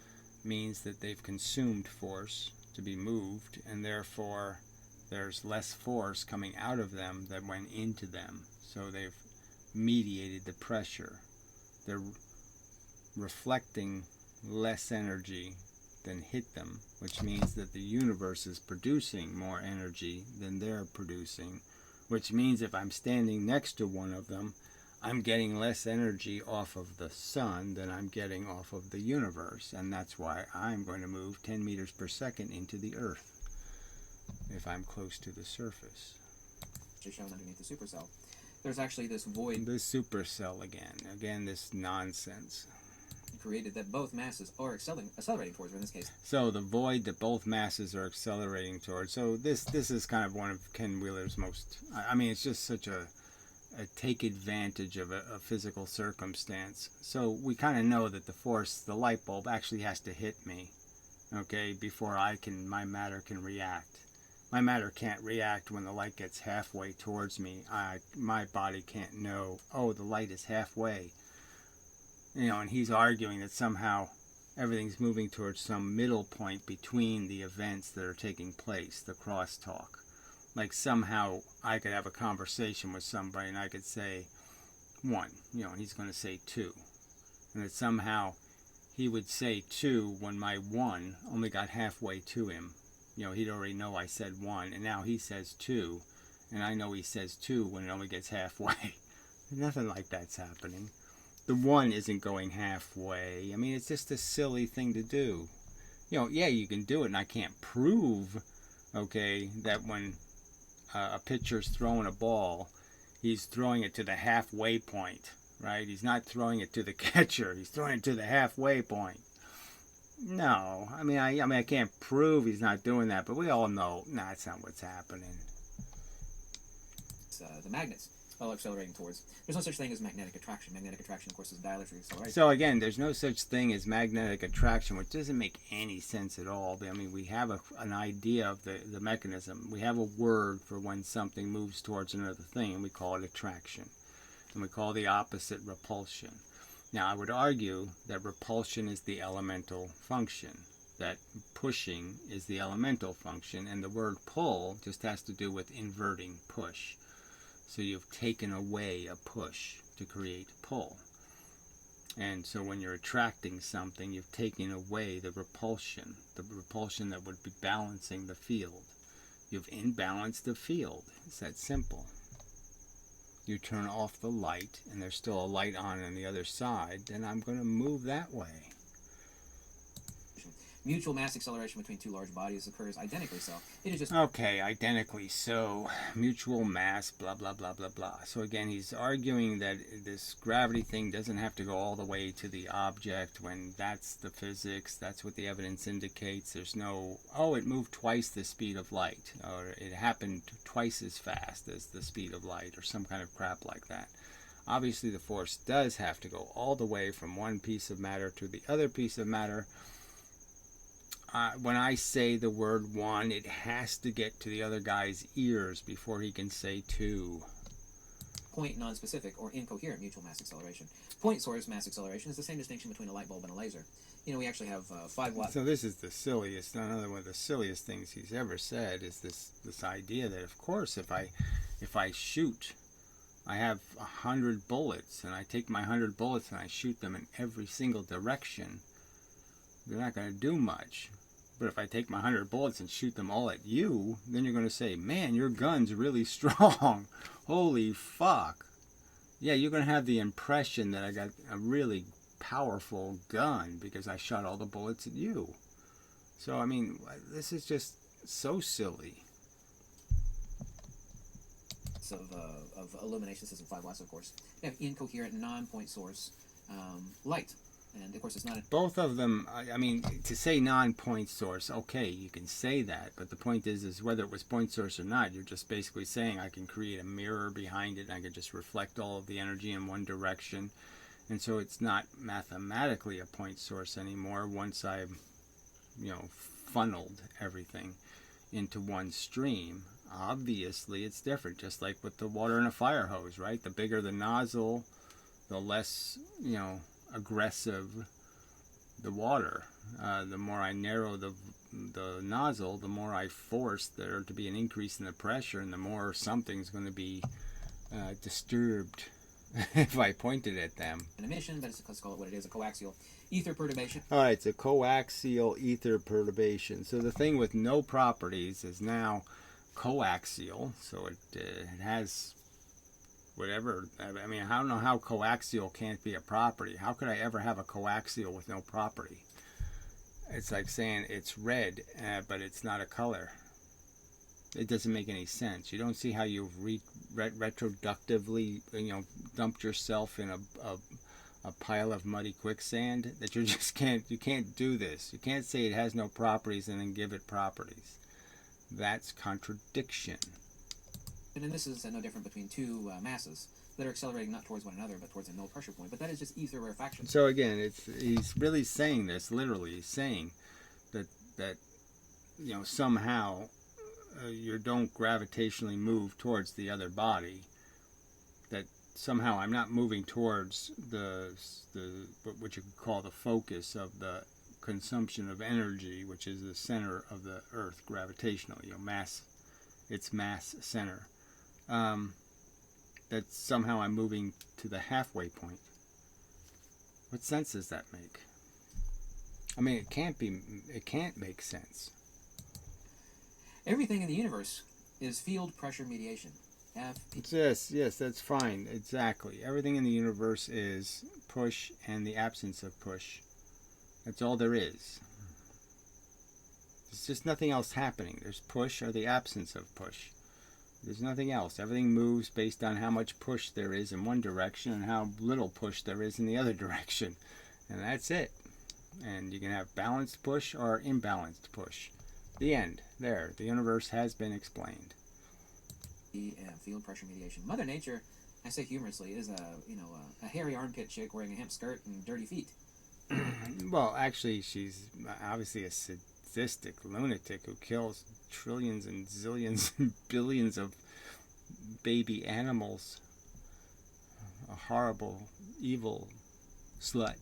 means that they've consumed force to be moved, and therefore there's less force coming out of them than went into them. So they've mediated the pressure. They're reflecting less energy than hit them, which means that the universe is producing more energy than they're producing, which means if I'm standing next to one of them, I'm getting less energy off of the sun than I'm getting off of the universe, and that's why I'm going to move 10 meters per second into the Earth if I'm close to the surface. Which is shown underneath the supercell. there's actually this void The supercell again, this nonsense. created that both masses are accelerating towards, or in this case. So the void that both masses are accelerating towards. So this is kind of one of Ken Wheeler's most. I mean, it's just such a take advantage of a physical circumstance. So we kind of know that the force, the light bulb, actually has to hit me, okay, before my matter can react. My matter can't react when the light gets halfway towards me. My body can't know, oh, the light is halfway. And he's arguing that somehow everything's moving towards some middle point between the events that are taking place, the crosstalk. Like somehow I could have a conversation with somebody and I could say 1, and he's going to say 2. And that somehow he would say 2 when my 1 only got halfway to him. He'd already know I said 1, and now he says 2, and I know he says 2 when it only gets halfway. Nothing like that's happening. The 1 isn't going halfway. I mean, it's just a silly thing to do. Yeah, you can do it, and I can't prove, okay, that when a pitcher's throwing a ball, he's throwing it to the halfway point, right? He's not throwing it to the catcher. He's throwing it to the halfway point. No, I mean, I can't prove he's not doing that, but we all know, that's not what's happening. The magnets all accelerating towards. There's no such thing as magnetic attraction. Magnetic attraction, of course, is dielectric acceleration. So again, there's no such thing as magnetic attraction, which doesn't make any sense at all. I mean, we have an idea of the mechanism. We have a word for when something moves towards another thing, and we call it attraction. And we call the opposite repulsion. Now, I would argue that repulsion is the elemental function, that pushing is the elemental function, and the word pull just has to do with inverting push. So you've taken away a push to create pull. And so when you're attracting something, you've taken away the repulsion that would be balancing the field. You've imbalanced the field. It's that simple. You turn off the light and there's still a light on the other side, then I'm going to move that way. Mutual mass acceleration between two large bodies occurs identically so. It is just... Okay, identically so. Mutual mass, blah, blah, blah, blah, blah. So again, he's arguing that this gravity thing doesn't have to go all the way to the object when that's the physics, that's what the evidence indicates. There's no, it moved twice the speed of light, or it happened twice as fast as the speed of light, or some kind of crap like that. Obviously, the force does have to go all the way from one piece of matter to the other piece of matter. When I say the word 1, it has to get to the other guy's ears before he can say 2. Point non-specific or incoherent mutual mass acceleration. Point source mass acceleration is the same distinction between a light bulb and a laser. We actually have 5 watts. So this is the silliest, another one of the silliest things he's ever said is this idea that, of course, if I shoot, I have 100 bullets, and I take my 100 bullets and I shoot them in every single direction, they're not going to do much. But if I take my 100 bullets and shoot them all at you, then you're going to say, man, your gun's really strong. Holy fuck. Yeah, you're going to have the impression that I got a really powerful gun because I shot all the bullets at you. So, I mean, this is just so silly. Of illumination, this is 5 watts, of course. You have incoherent non-point source light. And of course, it's not. Both of them. I mean, to say non-point source, okay, you can say that, but the point is whether it was point source or not, you're just basically saying I can create a mirror behind it, and I can just reflect all of the energy in one direction, and so it's not mathematically a point source anymore. Once I've, funneled everything into one stream, obviously it's different. Just like with the water in a fire hose, right? The bigger the nozzle, the less, aggressive the water. The more I narrow the nozzle, the more I force there to be an increase in the pressure, and the more something's going to be disturbed if I pointed at them. An emission, but let's call it what it is, a coaxial ether perturbation. All right, it's a coaxial ether perturbation. So the thing with no properties is now coaxial, so it has whatever. I mean, I don't know how coaxial can't be a property. How could I ever have a coaxial with no property? It's like saying it's red, but it's not a color. It doesn't make any sense. You don't see how you've retroductively, dumped yourself in a pile of muddy quicksand, that you can't do this. You can't say it has no properties and then give it properties. That's contradiction. And then this is no different between two masses that are accelerating not towards one another but towards a null pressure point. But that is just ether rarefaction. So again, he's really saying this literally. He's saying that somehow you don't gravitationally move towards the other body. That somehow I'm not moving towards the what you could call the focus of the consumption of energy, which is the center of the Earth, gravitational, mass, its mass center. That somehow I'm moving to the halfway point. What sense does that make? I mean, it can't make sense. Everything in the universe is field pressure mediation. Yes, that's fine. Exactly. Everything in the universe is push and the absence of push. That's all there is. There's just nothing else happening. There's push or the absence of push. There's nothing else. Everything moves based on how much push there is in one direction and how little push there is in the other direction. And that's it. And you can have balanced push or imbalanced push. The end. There. The universe has been explained. Field pressure mediation. Mother Nature, I say humorously, is a hairy armpit chick wearing a hemp skirt and dirty feet. Well, actually, she's obviously a sadistic lunatic who kills trillions and zillions and billions of baby animals. A horrible, evil slut.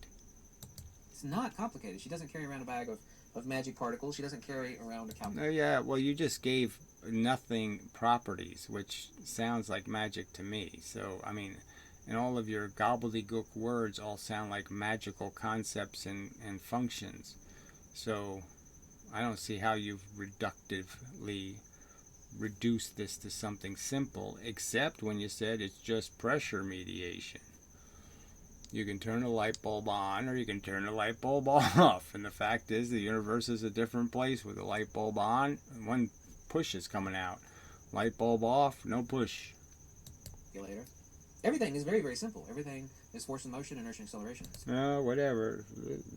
It's not complicated. She doesn't carry around a bag of magic particles. She doesn't carry around a calculator. Oh, yeah, well, you just gave nothing properties, which sounds like magic to me. So, I mean, and all of your gobbledygook words all sound like magical concepts and functions. So, I don't see how you've reductively reduced this to something simple, except when you said it's just pressure mediation. You can turn a light bulb on or you can turn the light bulb off. And the fact is the universe is a different place with a light bulb on and one push is coming out. Light bulb off, no push. See you later. Everything is very, very simple. Everything is force and motion, inertia and acceleration. Whatever.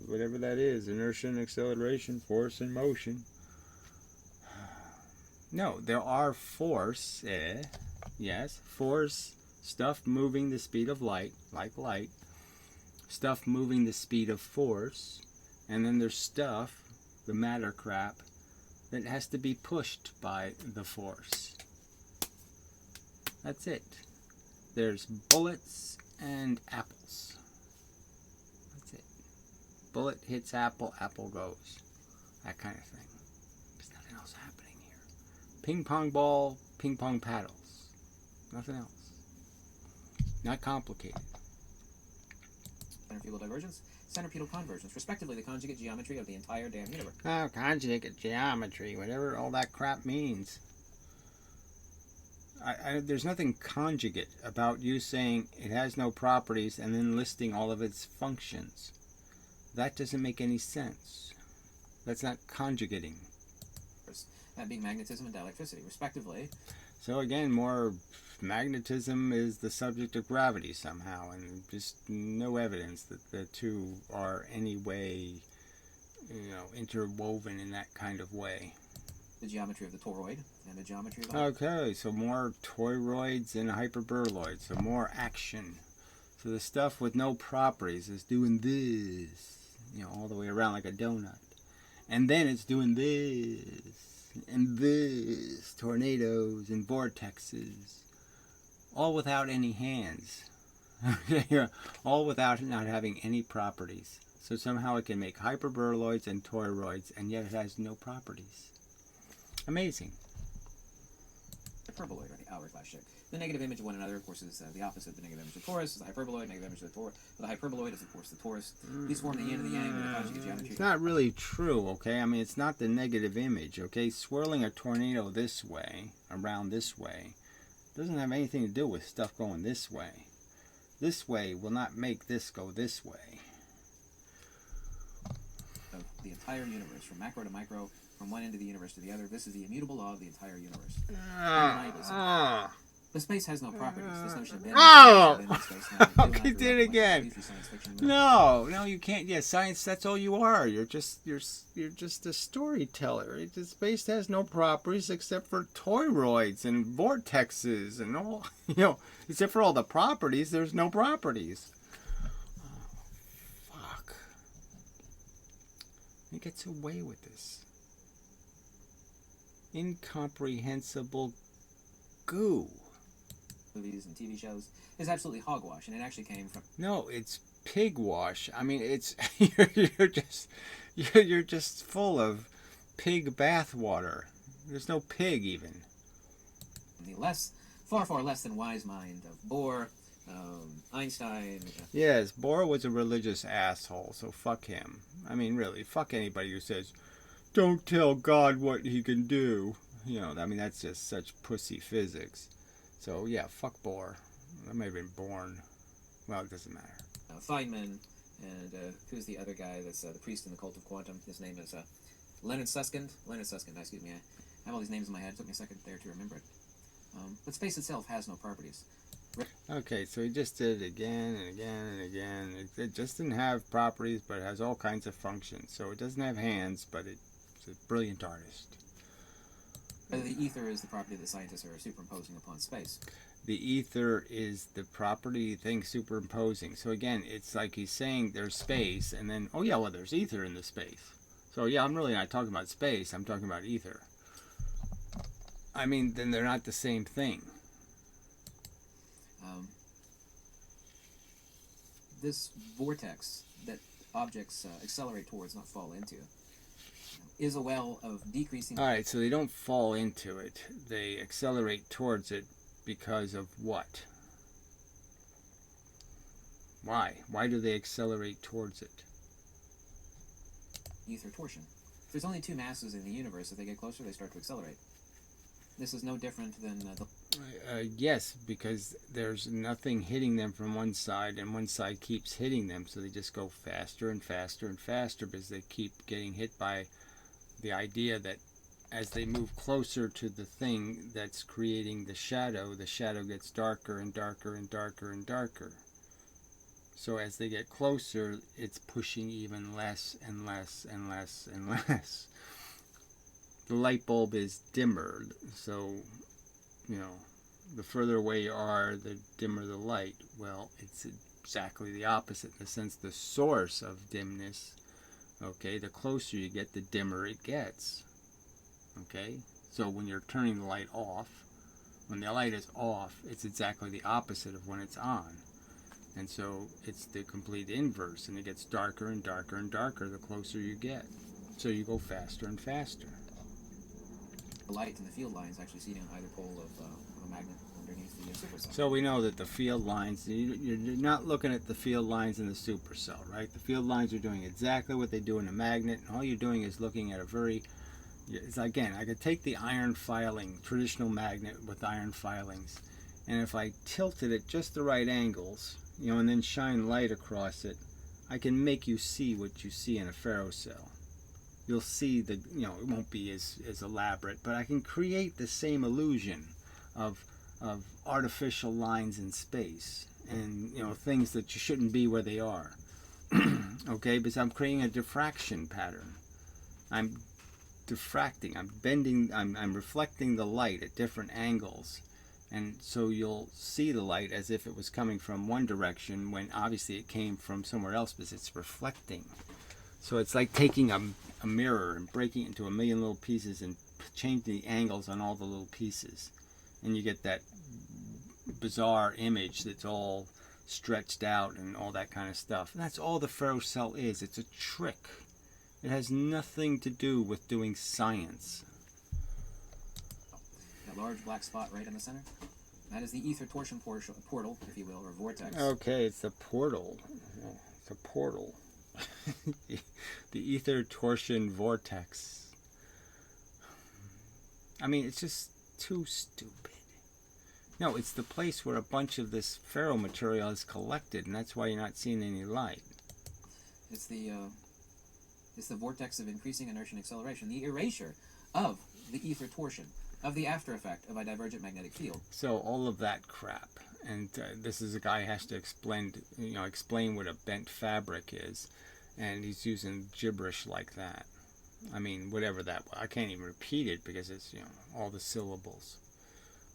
Whatever that is. Inertia and acceleration, force and motion. No, there are force. Yes, force, stuff moving the speed of light, like light. Stuff moving the speed of force. And then there's stuff, the matter crap, that has to be pushed by the force. That's it. There's bullets and apples. That's it. Bullet hits apple, apple goes. That kind of thing. There's nothing else happening here. Ping pong ball, ping pong paddles. Nothing else. Not complicated. Centrifugal divergence, centripetal convergence, respectively the conjugate geometry of the entire damn universe. Oh, conjugate geometry, whatever all that crap means. There's nothing conjugate about you saying it has no properties and then listing all of its functions. That doesn't make any sense. That's not conjugating. That being magnetism and dielectricity, respectively. So again, more magnetism is the subject of gravity somehow, and just no evidence that the two are any way, interwoven in that kind of way. The geometry of the toroid and the geometry of the... Okay, so more toroids and hyperboloids, so more action. So the stuff with no properties is doing this, all the way around like a donut. And then it's doing this, and this, tornadoes and vortexes, all without any hands. All without not having any properties. So somehow it can make hyperboloids and toroids, and yet it has no properties. Amazing. Hyperboloid, or the hourglass shape. The negative image of one another, of course, is the opposite. The negative image of Taurus is the hyperboloid. Negative image of the hyperboloid is, of course, the torus. These form the yin and the yang with the conjugate geometry. It's not really true, okay? I mean, it's not the negative image, okay? Swirling a tornado this way, around this way, doesn't have anything to do with stuff going this way. This way will not make this go this way. Of the entire universe, from macro to micro, from one end of the universe to the other. This is the immutable law of the entire universe. But space has no properties. This notion of Oh! space. Okay, did it again. No, you can't. Yeah, science. That's all you are. You're just a storyteller. Space has no properties except for toroids and vortexes and all. Except for all the properties, there's no properties. Oh, fuck. He gets away with this. Incomprehensible goo. Movies and TV shows is absolutely hogwash, and it actually came from. No, it's pig wash. I mean, it's you're just full of pig bath water. There's no pig even. The far less than wise mind of Bohr, Einstein. Yes, Bohr was a religious asshole, so fuck him. I mean, really, fuck anybody who says, "Don't tell God what he can do." I mean, that's just such pussy physics. So, yeah, fuck Bohr. I may have been born. Well, it doesn't matter. Feynman, and who's the other guy that's the priest in the cult of quantum? His name is Leonard Susskind. Excuse me. I have all these names in my head. It took me a second there to remember it. But space itself has no properties. Okay, so he just did it again and again and again. It just didn't have properties, but it has all kinds of functions. So it doesn't have hands, but it's a brilliant artist. The ether is the property that scientists are superimposing upon space. The ether is the property thing superimposing. So again, it's like he's saying there's space, and then, oh yeah, well, there's ether in the space. So yeah, I'm really not talking about space, I'm talking about ether. I mean, then they're not the same thing. This vortex that objects accelerate towards, not fall into, is a well of decreasing. All right, so they don't fall into it. They accelerate towards it because of what? Why? Why do they accelerate towards it? Ether torsion. If there's only two masses in the universe, if they get closer, they start to accelerate. This is no different than yes, because there's nothing hitting them from one side, and one side keeps hitting them, so they just go faster and faster and faster because they keep getting hit by the idea that as they move closer to the thing that's creating the shadow gets darker and darker and darker and darker. So as they get closer, it's pushing even less and less and less and less. The light bulb is dimmer, so, the further away you are, the dimmer the light. Well, it's exactly the opposite, in the sense the source of dimness, okay, the closer you get, the dimmer it gets, okay? So when you're turning the light off, when the light is off, it's exactly the opposite of when it's on. And so it's the complete inverse, and it gets darker and darker and darker the closer you get. So you go faster and faster. The light and the field lines actually sitting on either pole of a magnet underneath the supercell. So we know that the field lines, you're not looking at the field lines in the supercell, right? The field lines are doing exactly what they do in a magnet, and all you're doing is looking at a very, again, I could take the iron filing, traditional magnet with iron filings, and if I tilted it just the right angles, and then shine light across it, I can make you see what you see in a ferrocell. You'll see it won't be as elaborate, but I can create the same illusion of artificial lines in space and, things that you shouldn't be where they are. Okay, because I'm creating a diffraction pattern. I'm diffracting, I'm bending, I'm reflecting the light at different angles. And so you'll see the light as if it was coming from one direction when obviously it came from somewhere else because it's reflecting. So it's like taking a mirror and breaking it into a million little pieces and changing the angles on all the little pieces. And you get that bizarre image that's all stretched out and all that kind of stuff. And that's all the ferrocell is. It's a trick. It has nothing to do with doing science. That large black spot right in the center? That is the ether torsion portal, if you will, or vortex. Okay, it's a portal. It's a portal. The ether torsion vortex. I mean, it's just too stupid. No, it's the place where a bunch of this ferromaterial is collected, and that's why you're not seeing any light. It's the vortex of increasing inertia and acceleration, the erasure of the ether torsion. of the after effect of a divergent magnetic field. So all of that crap, and this is a guy who has to explain what a bent fabric is, and he's using gibberish like that. I mean, whatever that was. I can't even repeat it because it's, all the syllables.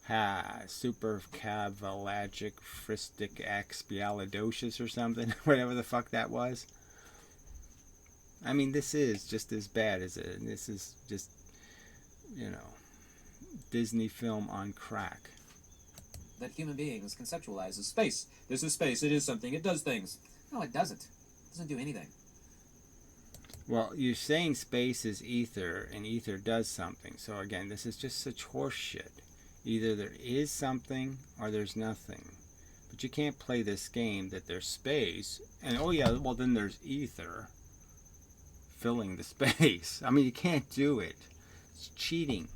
Supercavalagic fristic expialidocious or something, whatever the fuck that was. I mean, this is just as bad as it. This is just, Disney film on crack. That human beings conceptualize as space. This is space. It is something. It does things. No, it doesn't. It doesn't do anything. Well, you're saying space is ether, and ether does something. So again, this is just such horse shit. Either there is something, or there's nothing. But you can't play this game that there's space, and oh yeah, well then there's ether filling the space. I mean, you can't do it. It's cheating.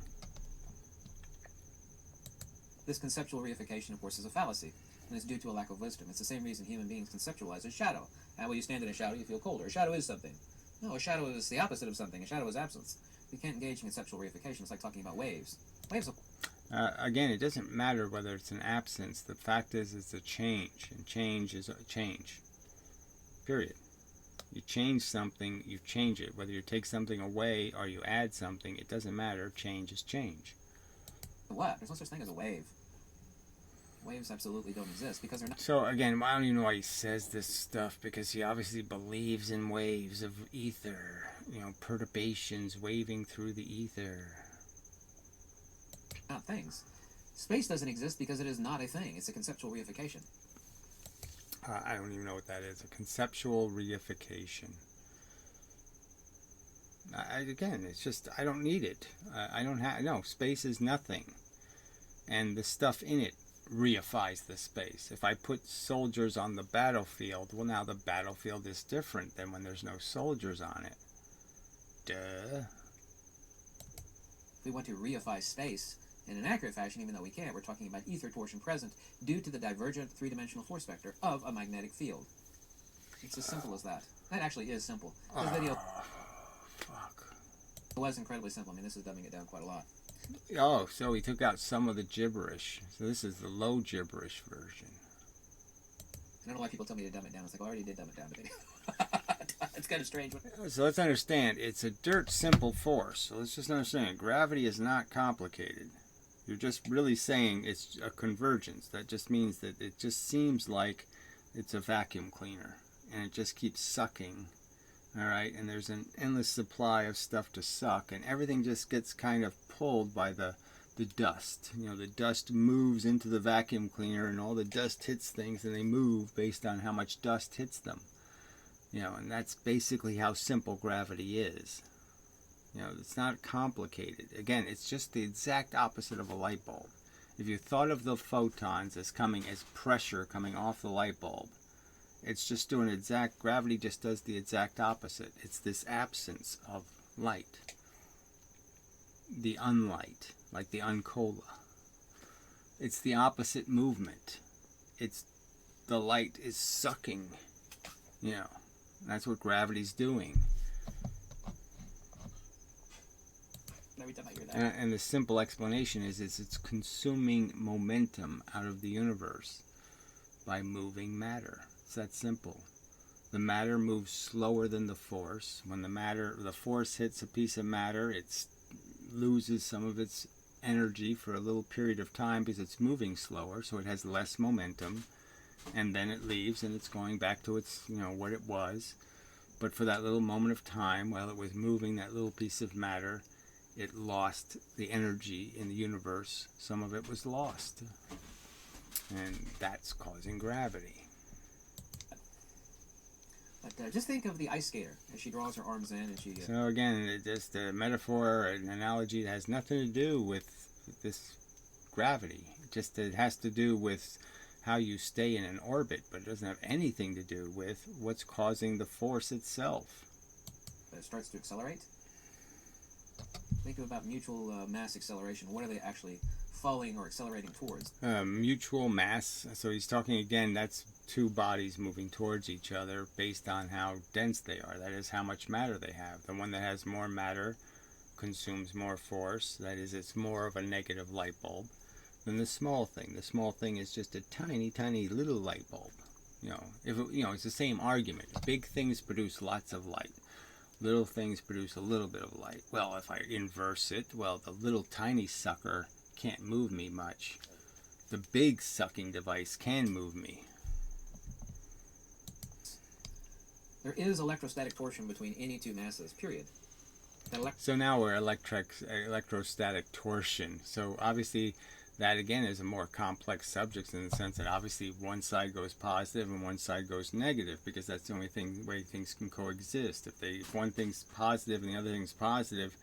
This conceptual reification, of course, is a fallacy, and it's due to a lack of wisdom. It's the same reason human beings conceptualize a shadow. And when you stand in a shadow, you feel colder. A shadow is something. No, a shadow is the opposite of something. A shadow is absence. We can't engage in conceptual reification. It's like talking about waves. Waves are... Again, it doesn't matter whether it's an absence. The fact is, it's a change, and change is a change. Period. You change something, you change it. Whether you take something away or you add something, it doesn't matter. Change is change. What? There's no such thing as a wave. Waves absolutely don't exist because they're not... So again, I don't even know why he says this stuff, because he obviously believes in waves of ether, perturbations waving through the ether. Not things. Space doesn't exist because it is not a thing. It's a conceptual reification. I don't even know what that is. A conceptual reification. Again, it's just, I don't need it. I don't have, no, space is nothing. And the stuff in it reifies the space. If I put soldiers on the battlefield, well, now the battlefield is different than when there's no soldiers on it. Duh. We want to reify space in an accurate fashion, even though we can't. We're talking about ether torsion present due to the divergent three-dimensional force vector of a magnetic field. It's as simple as that. That actually is simple. This video was incredibly simple. I mean, this is dumbing it down quite a lot. Oh, so he took out some of the gibberish. So this is the low gibberish version. I don't know why people tell me to dumb it down. It's like, well, I already did dumb it down today. It's kind of strange. So let's understand, it's a dirt simple force. So let's just understand, gravity is not complicated. You're just really saying it's a convergence. That just means that it just seems like it's a vacuum cleaner. And it just keeps sucking. Alright, and there's an endless supply of stuff to suck. And everything just gets kind of pulled by the dust. The dust moves into the vacuum cleaner, and all the dust hits things, and they move based on how much dust hits them. And that's basically how simple gravity is. It's not complicated. Again, it's just the exact opposite of a light bulb. If you thought of the photons as coming as pressure coming off the light bulb, it's just doing gravity just does the exact opposite. It's this absence of light. The unlight, like the uncola. It's the opposite movement. It's the light is sucking. That's what gravity's doing. Every time I hear that. And the simple explanation is it's consuming momentum out of the universe by moving matter. It's that simple. The matter moves slower than the force. When the force hits a piece of matter, it loses some of its energy for a little period of time because it's moving slower, so it has less momentum. And then it leaves and it's going back to its, what it was. But for that little moment of time, while it was moving that little piece of matter, it lost the energy in the universe. Some of it was lost. And that's causing gravity. But just think of the ice skater as she draws her arms in and she... So again, it's just a metaphor, an analogy that has nothing to do with this gravity. It has to do with how you stay in an orbit, but it doesn't have anything to do with what's causing the force itself. It starts to accelerate. Think about mutual mass acceleration. What are they actually falling or accelerating towards? Mutual mass. So he's talking again, that's two bodies moving towards each other based on how dense they are. That is how much matter they have. The one that has more matter consumes more force. That is, it's more of a negative light bulb than the small thing. The small thing is just a tiny, tiny little light bulb. It's the same argument. Big things produce lots of light. Little things produce a little bit of light. Well, if I inverse it, the little tiny sucker can't move me much. The big sucking device can move me. There is electrostatic torsion between any two masses, period. So now we're electrostatic torsion. So obviously that again is a more complex subject in the sense that obviously one side goes positive and one side goes negative, because that's the only way things can coexist. If one thing's positive and the other thing's positive,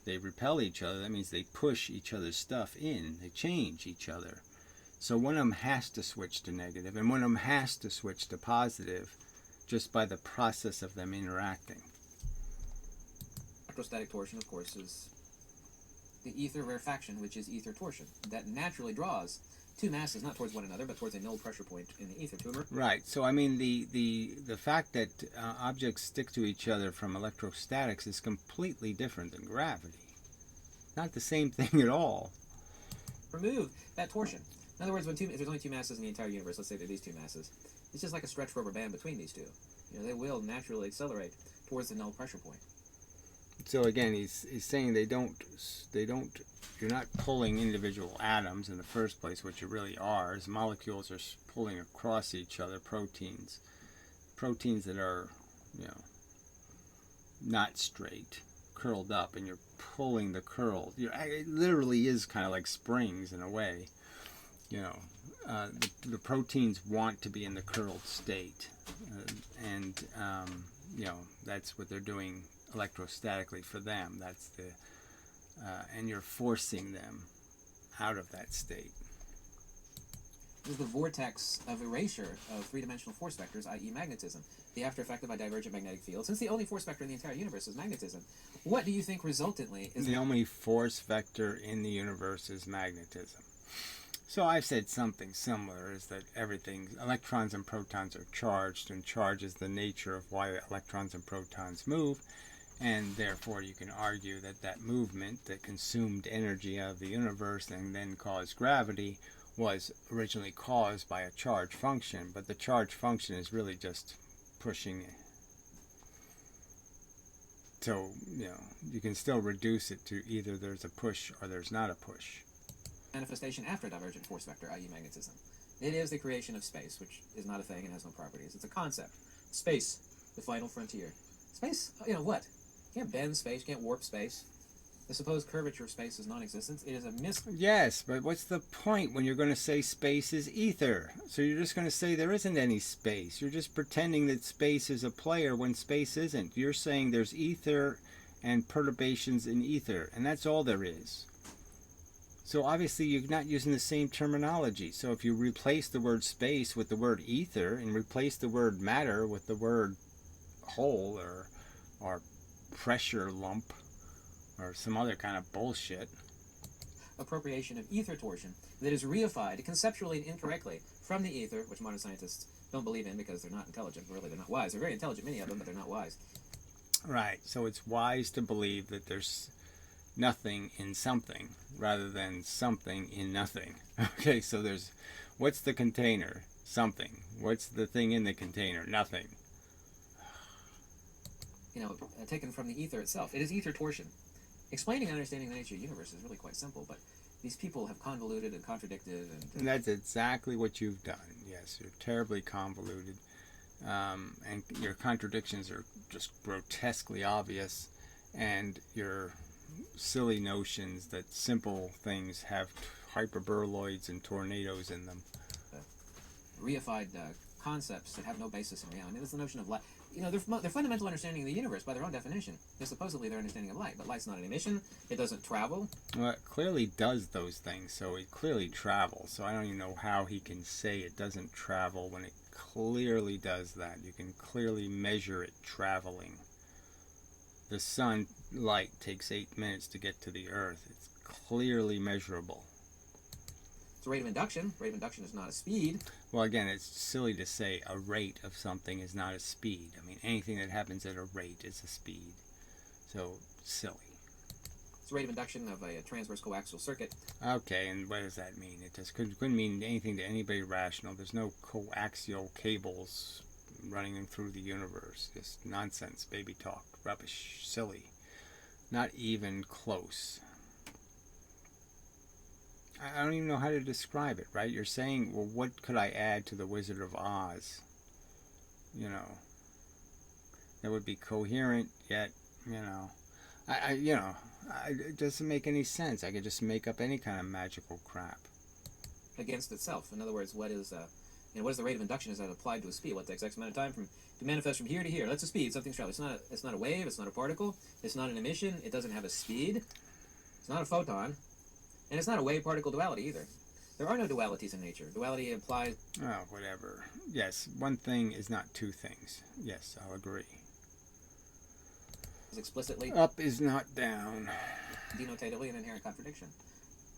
they repel each other. That means they push each other's stuff in. They change each other. So one of them has to switch to negative and one of them has to switch to positive just by the process of them interacting. Electrostatic torsion, of course, is the ether rarefaction, which is ether torsion. That naturally draws two masses, not towards one another, but towards a null pressure point in the ether. Right. So, I mean, the fact that objects stick to each other from electrostatics is completely different than gravity. Not the same thing at all. Remove that torsion. In other words, if there's only two masses in the entire universe, let's say there are these two masses, it's just like a stretched rubber band between these two. They will naturally accelerate towards the null pressure point. So again, he's saying you're not pulling individual atoms in the first place. What you really are is molecules are pulling across each other, proteins that are, not straight, curled up, and you're pulling the curl. It literally is kind of like springs in a way. The proteins want to be in the curled state, and that's what they're doing electrostatically for them. And you're forcing them out of that state. This is the vortex of erasure of three-dimensional force vectors, i.e. magnetism, the after effect of a divergent magnetic field. Since the only force vector in the entire universe is magnetism, what do you think resultantly is... The only force vector in the universe is magnetism. So I've said something similar, is that electrons and protons are charged, and charge is the nature of why electrons and protons move, and therefore you can argue that movement that consumed energy out of the universe and then caused gravity was originally caused by a charge function, but the charge function is really just pushing it. So, you can still reduce it to either there's a push or there's not a push. Manifestation after a divergent force vector, i.e. magnetism. It is the creation of space, which is not a thing and has no properties. It's a concept. Space, the final frontier. Space, what? You can't bend space, you can't warp space. The supposed curvature of space is non-existent. It is a mystery. Yes, but what's the point when you're going to say space is ether? So you're just going to say there isn't any space. You're just pretending that space is a player when space isn't. You're saying there's ether and perturbations in ether, and that's all there is. So obviously you're not using the same terminology. So if you replace the word space with the word ether and replace the word matter with the word hole or pressure lump or some other kind of bullshit. Appropriation of ether torsion that is reified conceptually and incorrectly from the ether, which modern scientists don't believe in because they're not intelligent. Really, they're not wise. They're very intelligent, many of them, but they're not wise. Right. So it's wise to believe that there's nothing in something rather than something in nothing. Okay, so what's the container? Something. What's the thing in the container? Nothing. Taken from the ether itself. It is ether torsion. Explaining and understanding the nature of the universe is really quite simple, but these people have convoluted and contradicted. And that's exactly what you've done. Yes, you're terribly convoluted. And your contradictions are just grotesquely obvious, and your silly notions that simple things have hyperboloids and tornadoes in them. Reified concepts that have no basis in reality. There's the notion of light. Their fundamental understanding of the universe, by their own definition, is supposedly their understanding of light. But light's not an emission. It doesn't travel. Well, it clearly does those things, so it clearly travels. So I don't even know how he can say it doesn't travel when it clearly does that. You can clearly measure it traveling. The sun light takes 8 minutes to get to the Earth. It's clearly measurable. It's a rate of induction. Rate of induction is not a speed. Well, again, it's silly to say a rate of something is not a speed. I mean, anything that happens at a rate is a speed. So, silly. It's the rate of induction of a transverse coaxial circuit. Okay, and what does that mean? It just couldn't mean anything to anybody rational. There's no coaxial cables running through the universe. Just nonsense, baby talk, rubbish, silly. Not even close. I don't even know how to describe it, right? You're saying, well, what could I add to the Wizard of Oz? You know, that would be coherent, yet, it doesn't make any sense. I could just make up any kind of magical crap. Against itself. In other words, what is the rate of induction as that applied to a speed? What takes X amount of time to manifest from here to here? That's a speed. Something's traveling. It's not a wave. It's not a particle. It's not an emission. It doesn't have a speed. It's not a photon. And it's not a wave-particle duality either. There are no dualities in nature. Duality implies... Oh, whatever. Yes, one thing is not two things. Yes, I'll agree. Explicitly... Up is not down. Denotatively an inherent contradiction.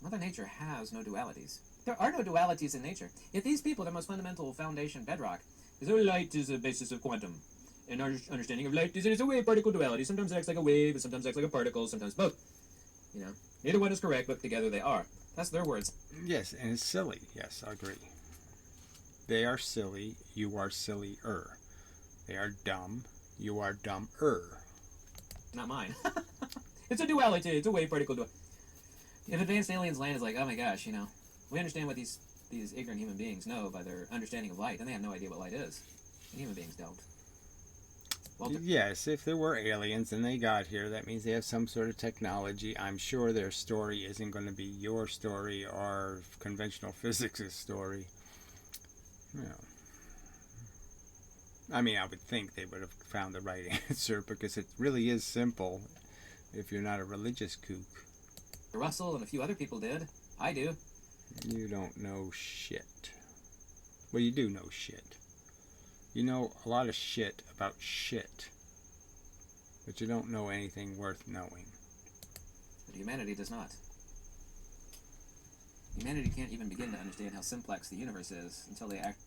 Mother Nature has no dualities. There are no dualities in nature. If these people, their most fundamental foundation bedrock, is that light is a basis of quantum. And our understanding of light is that it's a wave-particle duality. Sometimes it acts like a wave, and sometimes it acts like a particle, sometimes both. Neither one is correct, but together they are. That's their words. Yes, and it's silly. Yes, I agree. They are silly. You are sillier. They are dumb. You are dumber. Not mine. It's a duality. It's a wave-particle duality. If advanced aliens land is like, oh my gosh, we understand what these ignorant human beings know by their understanding of light, and they have no idea what light is. And human beings don't. Walter. Yes, if there were aliens and they got here, that means they have some sort of technology. I'm sure their story isn't going to be your story or conventional physics' story. I mean, I would think they would have found the right answer because it really is simple if you're not a religious kook. Russell and a few other people did. I do. You don't know shit. Well, you do know shit. You know a lot of shit about shit. But you don't know anything worth knowing. But humanity does not. Humanity can't even begin to understand how simplex the universe is until they act.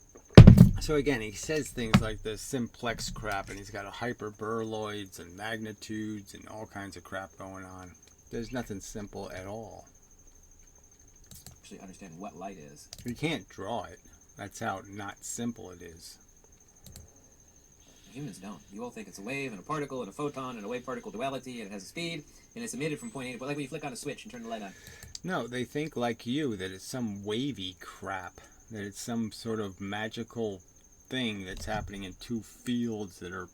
So again, he says things like the simplex crap, and he's got a hyperboloids and magnitudes and all kinds of crap going on. There's nothing simple at all. Actually understand what light is. You can't draw it. That's how not simple it is. Humans don't. You all think it's a wave and a particle and a photon and a wave-particle duality and it has a speed and it's emitted from point A to point, like when you flick on a switch and turn the light on. No, they think like you, that it's some wavy crap, that it's some sort of magical thing that's happening in two fields that are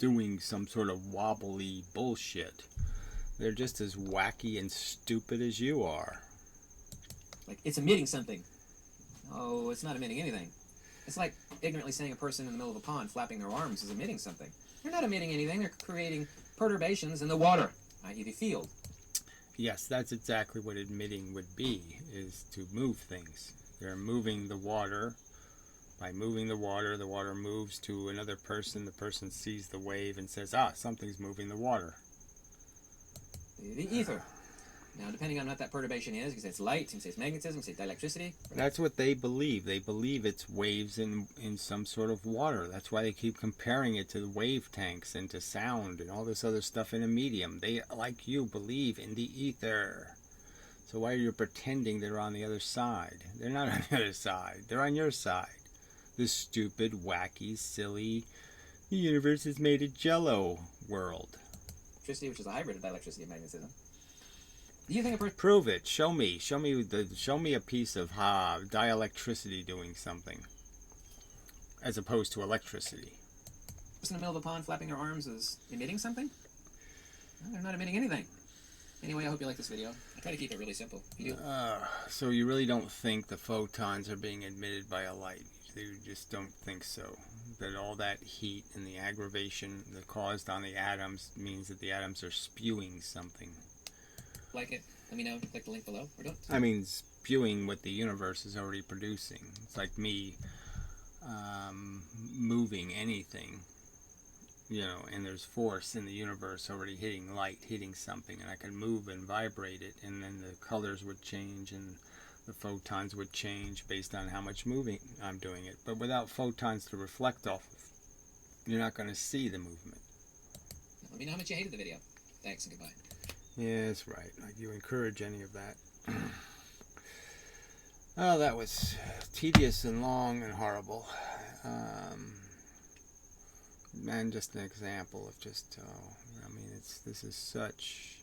doing some sort of wobbly bullshit. They're just as wacky and stupid as you are. Like, it's emitting something. Oh, it's not emitting anything. It's like ignorantly saying a person in the middle of a pond flapping their arms is emitting something. They're not emitting anything. They're creating perturbations in the water, i.e. the field. Yes, that's exactly what emitting would be, is to move things. They're moving the water. By moving the water moves to another person. The person sees the wave and says, something's moving the water. The ether. Now, depending on what that perturbation is, you can say it's light, you can say it's magnetism, you can say it's electricity. That's what they believe. They believe it's waves in some sort of water. That's why they keep comparing it to the wave tanks and to sound and all this other stuff in a medium. They, like you, believe in the ether. So why are you pretending they're on the other side? They're not on the other side. They're on your side. This stupid, wacky, silly, the universe is made of jello world. Electricity, which is a hybrid of electricity and magnetism. Do you think Prove it. Show me a piece of dielectricity doing something, as opposed to electricity. In the middle of a pond flapping their arms is emitting something? No, they're not emitting anything. Anyway, I hope you like this video. I try to keep it really simple. You do? So you really don't think the photons are being emitted by a light? You just don't think so? That all that heat and the aggravation that caused on the atoms means that the atoms are spewing something? Like it? Let me know. Click the link below. Or don't. I mean, spewing what the universe is already producing. It's like me moving anything, and there's force in the universe already hitting light, hitting something, and I can move and vibrate it, and then the colors would change and the photons would change based on how much moving I'm doing it. But without photons to reflect off of, you're not going to see the movement. Let me know how much you hated the video. Thanks and goodbye. Yes, right. Like you encourage any of that. Oh, that was tedious and long and horrible. And just an example of just, I mean, this is such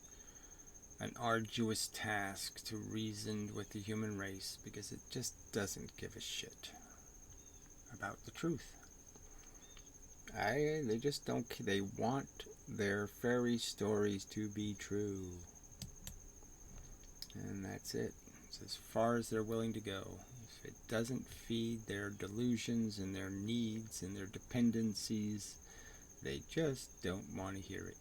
an arduous task to reason with the human race because it just doesn't give a shit about the truth. They just don't. They want their fairy stories to be true, and that's it. It's as far as they're willing to go. If it doesn't feed their delusions and their needs and their dependencies, they just don't want to hear it.